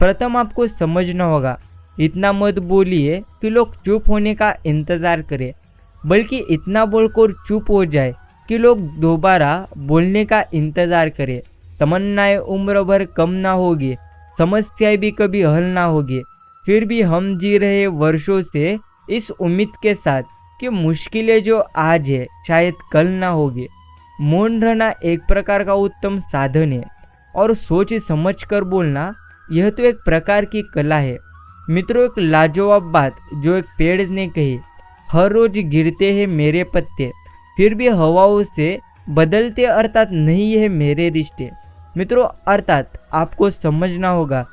प्रथम आपको समझना होगा, इतना मत बोलिए कि लोग चुप होने का इंतजार करें, बल्कि इतना बोलकर चुप हो जाए कि लोग दोबारा बोलने का इंतजार करें। तमन्नाएं उम्र भर कम ना होगी, समस्याएं भी कभी हल ना होगी, फिर भी हम जी रहे वर्षों से इस उम्मीद के साथ कि मुश्किलें जो आज है शायद कल ना होगी। मौन रहना एक प्रकार का उत्तम साधन है और सोच समझ कर बोलना यह तो एक प्रकार की कला है। मित्रों, एक लाजवाब बात जो एक पेड़ ने कही, हर रोज गिरते हैं मेरे पत्ते, फिर भी हवाओं से बदलते, अर्थात नहीं है मेरे रिश्ते। मित्रों, अर्थात आपको समझना होगा,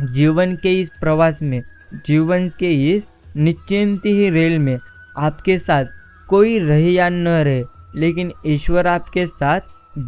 जीवन के इस प्रवास में, जीवन के इस निश्चिंत ही रेल में आपके साथ कोई रहे या न रहे, लेकिन ईश्वर आपके साथ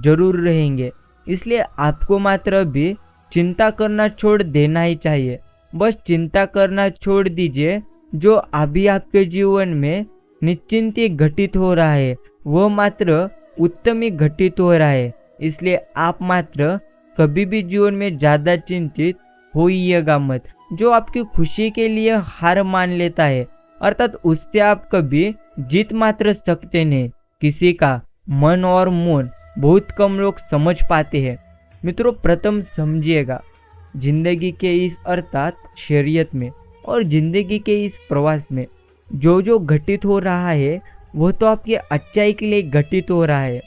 जरूर रहेंगे। इसलिए आपको मात्र अभी चिंता करना छोड़ देना ही चाहिए। बस चिंता करना छोड़ दीजिए। जो अभी आपके जीवन में निश्चिंत ही घटित हो रहा है वह मात्र उत्तम ही घटित हो रहा है। इसलिए आप मात्र कभी भी जीवन में ज़्यादा चिंतित होइएगा मत। जो आपकी खुशी के लिए हार मान लेता है, अर्थात उससे आप कभी जीत मात्र सकते नहीं। किसी का मन और मौन बहुत कम लोग समझ पाते हैं। मित्रों, प्रथम समझिएगा, जिंदगी के इस अर्थात शरीयत में और जिंदगी के इस प्रवास में जो जो घटित हो रहा है वह तो आपकी अच्छाई के लिए घटित हो रहा है।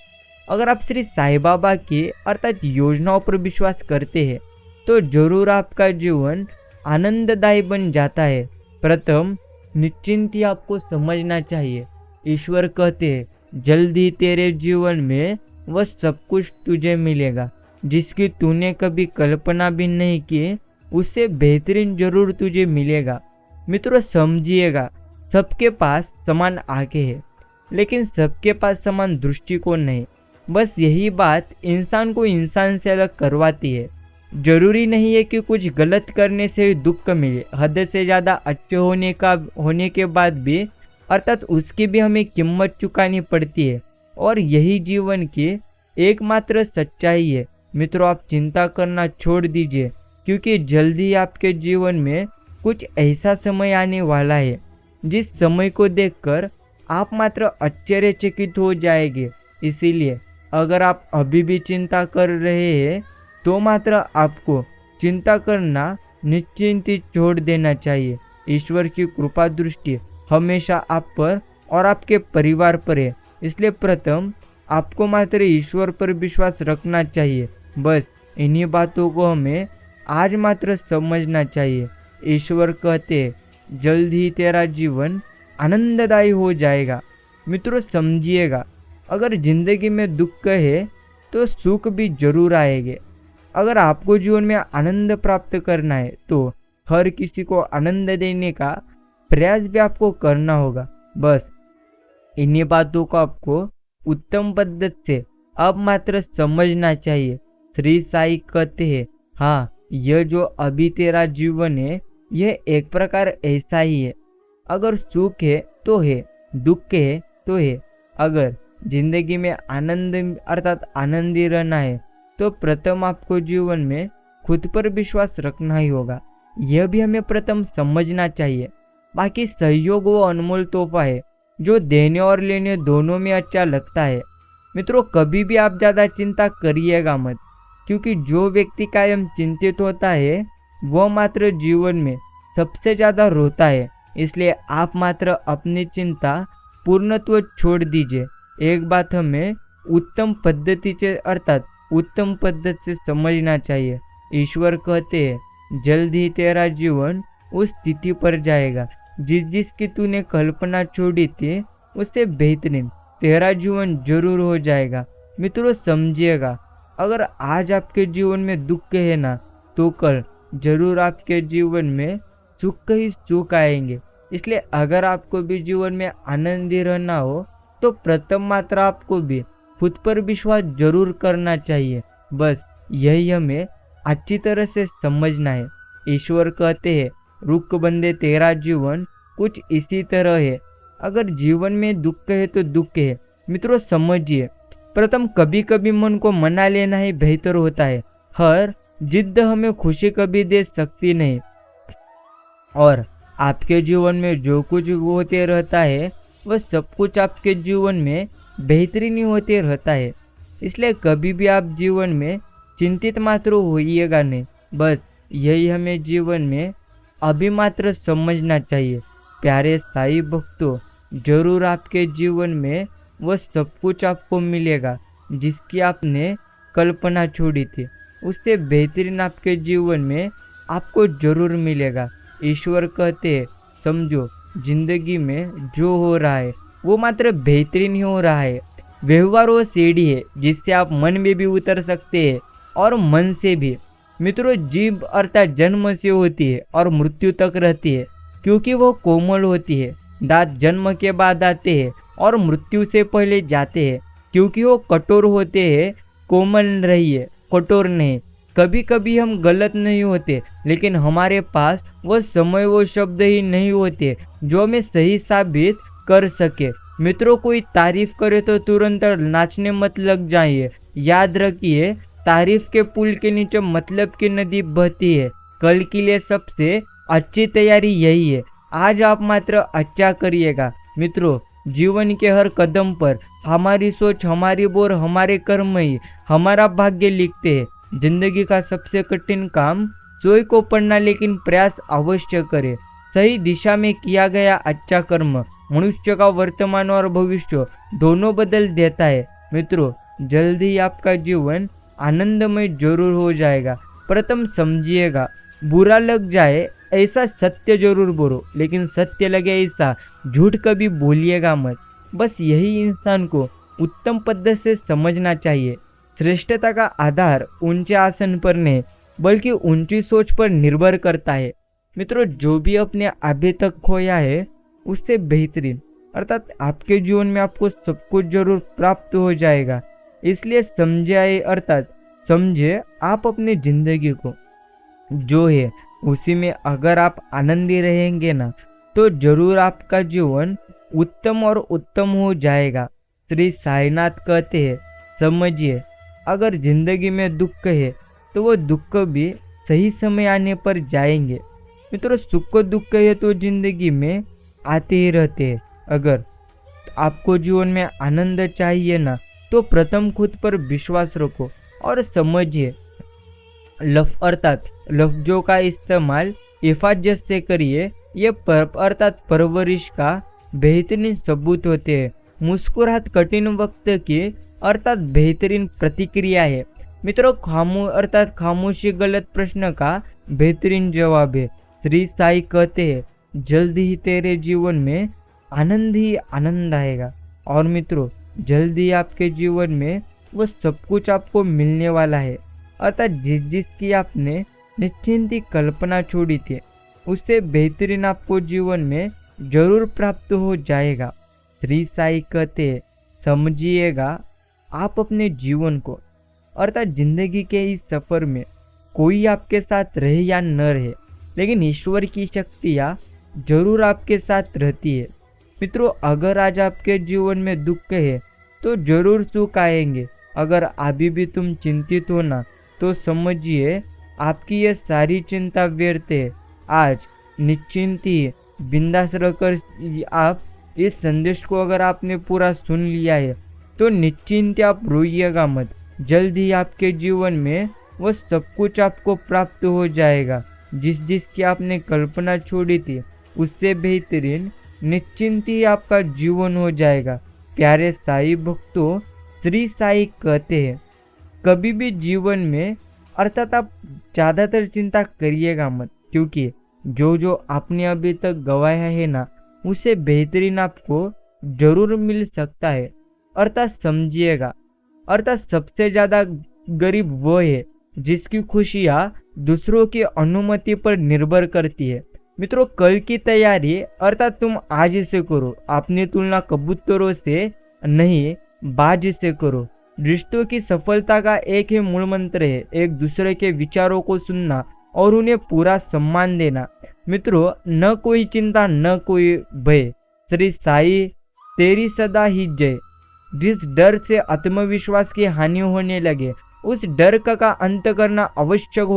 अगर आप श्री साईं बाबा की अर्थात योजनाओं पर विश्वास करते हैं तो जरूर आपका जीवन आनंददायी बन जाता है। प्रथम निश्चिंत ही आपको समझना चाहिए। ईश्वर कहते हैं जल्दी तेरे जीवन में वह सब कुछ तुझे मिलेगा जिसकी तूने कभी कल्पना भी नहीं की, उससे बेहतरीन जरूर तुझे मिलेगा। मित्रों, समझिएगा, सबके पास समान आंखें हैं लेकिन सबके पास समान दृष्टिकोण नहीं। बस यही बात इंसान को इंसान से अलग करवाती है। जरूरी नहीं है कि कुछ गलत करने से दुख मिले। हद से ज़्यादा अच्छे होने के बाद भी अर्थात उसकी भी हमें कीमत चुकानी पड़ती है और यही जीवन की एकमात्र सच्चाई है। मित्रों, आप चिंता करना छोड़ दीजिए क्योंकि जल्दी आपके जीवन में कुछ ऐसा समय आने वाला है जिस समय को देखकर आप मात्र आश्चर्यचकित हो जाएंगे। इसीलिए अगर आप अभी भी चिंता कर रहे हैं तो मात्र आपको चिंता करना निश्चिंत ही छोड़ देना चाहिए। ईश्वर की कृपा दृष्टि हमेशा आप पर और आपके परिवार पर है। इसलिए प्रथम आपको मात्र ईश्वर पर विश्वास रखना चाहिए। बस इन्हीं बातों को हमें आज मात्र समझना चाहिए। ईश्वर कहते हैं जल्द ही तेरा जीवन आनंददायी हो जाएगा। मित्रों, समझिएगा, अगर जिंदगी में दुख है तो सुख भी जरूर आएंगे। अगर आपको जीवन में आनंद प्राप्त करना है तो हर किसी को आनंद देने का प्रयास भी आपको करना होगा। बस इन्हीं बातों को आपको उत्तम पद्धति से अब मात्र समझना चाहिए। श्री साईं कहते हैं, हाँ, यह जो अभी तेरा जीवन है यह एक प्रकार ऐसा ही है। अगर सुख है तो है, दुख है तो है। अगर जिंदगी में आनंद अर्थात आनंदी रहना है तो प्रथम आपको जीवन में खुद पर विश्वास रखना ही होगा। यह भी हमें प्रथम समझना चाहिए। बाकी सहयोग वो अनमोल तोहफा है जो देने और लेने दोनों में अच्छा लगता है। मित्रों, कभी भी आप ज़्यादा चिंता करिएगा मत, क्योंकि जो व्यक्ति कायम चिंतित होता है वह मात्र जीवन में सबसे ज़्यादा रोता है। इसलिए आप मात्र अपनी चिंता पूर्णत्व छोड़ दीजिए। एक बात हमें उत्तम पद्धति से अर्थात उत्तम पद्धति से समझना चाहिए। ईश्वर कहते हैं जल्द ही तेरा जीवन उस स्थिति पर जाएगा जिस जिसकी तूने कल्पना छोड़ी थी, उससे बेहतरीन तेरा जीवन जरूर हो जाएगा। मित्रों समझिएगा, अगर आज आपके जीवन में दुख है ना, तो कल जरूर आपके जीवन में सुख ही सुख आएंगे। इसलिए अगर आपको भी जीवन में आनंदी रहना हो, तो प्रथम मात्रा आपको भी खुद पर विश्वास जरूर करना चाहिए। बस यही हमें अच्छी तरह से समझना है। ईश्वर कहते हैं, रुक बंदे तेरा जीवन कुछ इसी तरह है। अगर जीवन में दुख है तो दुख है। मित्रों समझिए, प्रथम कभी कभी मन को मना लेना ही बेहतर होता है। हर जिद्द हमें खुशी कभी दे सकती नहीं, और आपके जीवन में जो कुछ होते रहता है वह सब कुछ आपके जीवन में बेहतरीन ही होते रहता है। इसलिए कभी भी आप जीवन में चिंतित मात्र होइएगा नहीं। बस यही हमें जीवन में अभी मात्र समझना चाहिए। प्यारे साईं भक्तों, जरूर आपके जीवन में वह सब कुछ आपको मिलेगा जिसकी आपने कल्पना छोड़ी थी। उससे बेहतरीन आपके जीवन में आपको जरूर मिलेगा। ईश्वर कहते हैं, समझो जिंदगी में जो हो रहा है वो मात्र बेहतरीन ही हो रहा है। व्यवहार वो सीढ़ी है जिससे आप मन में भी उतर सकते हैं और मन से भी। मित्रों, जीभ अर्थात जन्म से होती है और मृत्यु तक रहती है, क्योंकि वो कोमल होती है। दांत जन्म के बाद आते हैं और मृत्यु से पहले जाते हैं, क्योंकि वो कठोर होते हैं। कोमल रहिए, कठोर नहीं। कभी कभी हम गलत नहीं होते, लेकिन हमारे पास वो समय वो शब्द ही नहीं होते जो हमें सही साबित कर सके। मित्रों, कोई तारीफ करे तो तुरंत नाचने मत लग जाइए। याद रखिए, तारीफ के पुल के नीचे मतलब की नदी बहती है। कल के लिए सबसे अच्छी तैयारी यही है। आज आप मात्र अच्छा करिएगा। मित्रों, जीवन के हर कदम पर हमारी सोच, हमारी बोर, हमारे कर्म ही हमारा भाग्य लिखते हैं। जिंदगी का सबसे कठिन काम सोई को पढ़ना, लेकिन प्रयास अवश्य करे। सही दिशा में किया गया अच्छा कर्म मनुष्य का वर्तमान और भविष्य दोनों बदल देता है। मित्रों, जल्द ही आपका जीवन आनंदमय जरूर हो जाएगा। प्रथम समझिएगा, बुरा लग जाए ऐसा सत्य जरूर बोलो, लेकिन सत्य लगे ऐसा झूठ कभी बोलिएगा मत। बस यही इंसान को उत्तम पद्धति से समझना चाहिए। श्रेष्ठता का आधार ऊंचे आसन पर नहीं, बल्कि ऊंची सोच पर निर्भर करता है। मित्रों, जो भी अपने अभी तक खोया है उससे बेहतरीन अर्थात आपके जीवन में आपको सब कुछ जरूर प्राप्त हो जाएगा। इसलिए समझे, अर्थात समझे आप अपनी जिंदगी को जो है उसी में अगर आप आनंदी रहेंगे ना, तो जरूर आपका जीवन उत्तम और उत्तम हो जाएगा। श्री साईनाथ कहते हैं, समझिए, अगर जिंदगी में दुख है तो वो दुख भी सही समय आने पर जाएंगे। मित्रों, सुख दुख है तो जिंदगी में आते ही रहते हैं। अगर आपको जीवन में आनंद चाहिए ना, तो प्रथम खुद पर विश्वास रखो और समझिए, अर्थात लफ्जों का इस्तेमाल हिफाजत से करिए। ये अर्थात परवरिश का बेहतरीन सबूत होते हैं। मुस्कुराहट कठिन वक्त की अर्थात बेहतरीन प्रतिक्रिया है। मित्रों, खामोशी गलत प्रश्न का बेहतरीन जवाब है। श्री साई कहते हैं, जल्द ही तेरे जीवन में आनंद ही आनंद आएगा। और मित्रों, जल्द ही आपके जीवन में वो सब कुछ आपको मिलने वाला है। अर्थात जिसकी आपने निश्चिंत कल्पना छोड़ी थी, उससे बेहतरीन आपको जीवन में जरूर प्राप्त हो जाएगा। श्री साई कहते हैं, समझिएगा, आप अपने जीवन को अर्थात जिंदगी के इस सफर में कोई आपके साथ रहे या न रहे, लेकिन ईश्वर की शक्तियाँ जरूर आपके साथ रहती है। मित्रों, अगर आज आपके जीवन में दुख है तो जरूर सुख आएंगे। अगर अभी भी तुम चिंतित हो ना, तो समझिए आपकी ये सारी चिंता व्यर्थ है। आज निश्चिंत ही बिंदास रहकर आप इस संदेश को अगर आपने पूरा सुन लिया है तो निश्चिंत आप रोइएगा मत। जल्द ही आपके जीवन में वो सब कुछ आपको प्राप्त हो जाएगा जिसकी आपने कल्पना छोड़ी थी, उससे बेहतरीन निश्चिंत ही आपका जीवन हो जाएगा। प्यारे साई भक्तों, श्री साई कहते हैं, कभी भी जीवन में अर्थात आप ज़्यादातर चिंता करिएगा मत, क्योंकि जो जो आपने अभी तक गवाया है ना, उसे बेहतरीन आपको जरूर मिल सकता है। अर्थात समझिएगा, अर्थात सबसे ज्यादा गरीब वो है जिसकी खुशियाँ दूसरों की अनुमति पर निर्भर करती है। मित्रों, कल की तैयारी अर्थात तुम आज से करो। अपनी तुलना कबूतरों से नहीं, बाज से करो। रिश्तों की सफलता का एक ही मूल मंत्र है, एक दूसरे के विचारों को सुनना और उन्हें पूरा सम्मान देना। मित्रों, न कोई चिंता न कोई भय, श्री साई तेरी सदा ही जय। जिस डर से आत्मविश्वास की हानि होने लगे, उस डर का अंत करना आवश्यक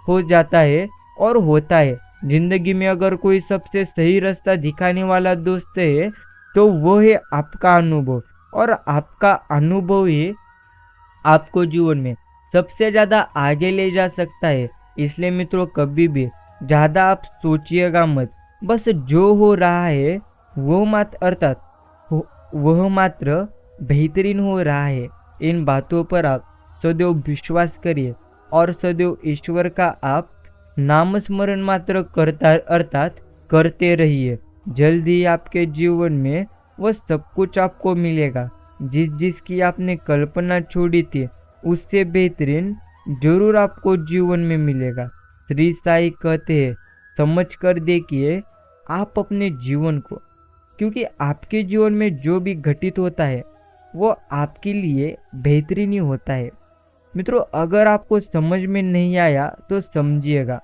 हो जाता है और होता है। जिंदगी में अगर कोई सबसे सही रास्ता दिखाने वाला दोस्त है तो वो है आपका अनुभव, और आपका अनुभव ही आपको जीवन में सबसे ज्यादा आगे ले जा सकता है। इसलिए मित्रों, कभी भी ज्यादा आप सोचिएगा मत। बस जो हो रहा है वो वह मात्र बेहतरीन हो रहा है। इन बातों पर आप सदैव विश्वास करिए और सदैव ईश्वर का आप नामस्मरण मात्र करते रहिए। जल्द ही आपके जीवन में वह सब कुछ आपको मिलेगा जिसकी आपने कल्पना छोड़ी थी, उससे बेहतरीन जरूर आपको जीवन में मिलेगा। श्री साई कहते हैं, समझ कर देखिए आप अपने जीवन को, क्योंकि आपके जीवन में जो भी घटित होता है वो आपके लिए बेहतरीन ही होता है। मित्रों, अगर आपको समझ में नहीं आया तो समझिएगा।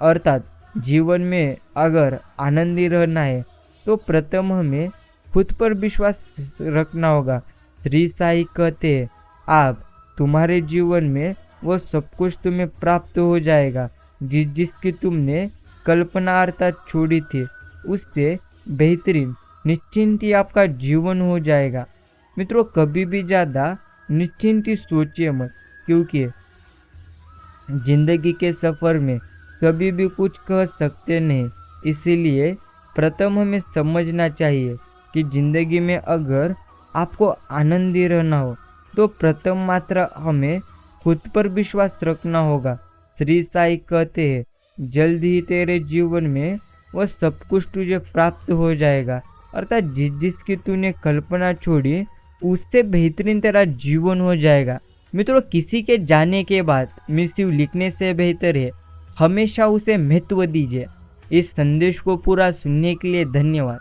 अर्थात जीवन में अगर आनंदी रहना है तो प्रथम हमें खुद पर विश्वास रखना होगा। श्री साई कहते हैं, आप तुम्हारे जीवन में वो सब कुछ तुम्हें प्राप्त हो जाएगा जिसकी तुमने कल्पना अर्थात छोड़ी थी, उससे बेहतरीन निश्चिंत ही आपका जीवन हो जाएगा। मित्रों, कभी भी ज़्यादा निश्चिंत ही सोचिए मत, क्योंकि जिंदगी के सफ़र में कभी भी कुछ कह सकते नहीं। इसीलिए प्रथम हमें समझना चाहिए कि जिंदगी में अगर आपको आनंदी रहना हो तो प्रथम मात्र हमें खुद पर विश्वास रखना होगा। श्री साई कहते हैं, जल्द ही तेरे जीवन में वह सब कुछ तुझे प्राप्त हो जाएगा। अर्थात जिसकी तूने कल्पना छोड़ी उससे बेहतरीन तेरा जीवन हो जाएगा। मित्रों, किसी के जाने के बाद मिसिव लिखने से बेहतर है हमेशा उसे महत्व दीजिए। इस संदेश को पूरा सुनने के लिए धन्यवाद।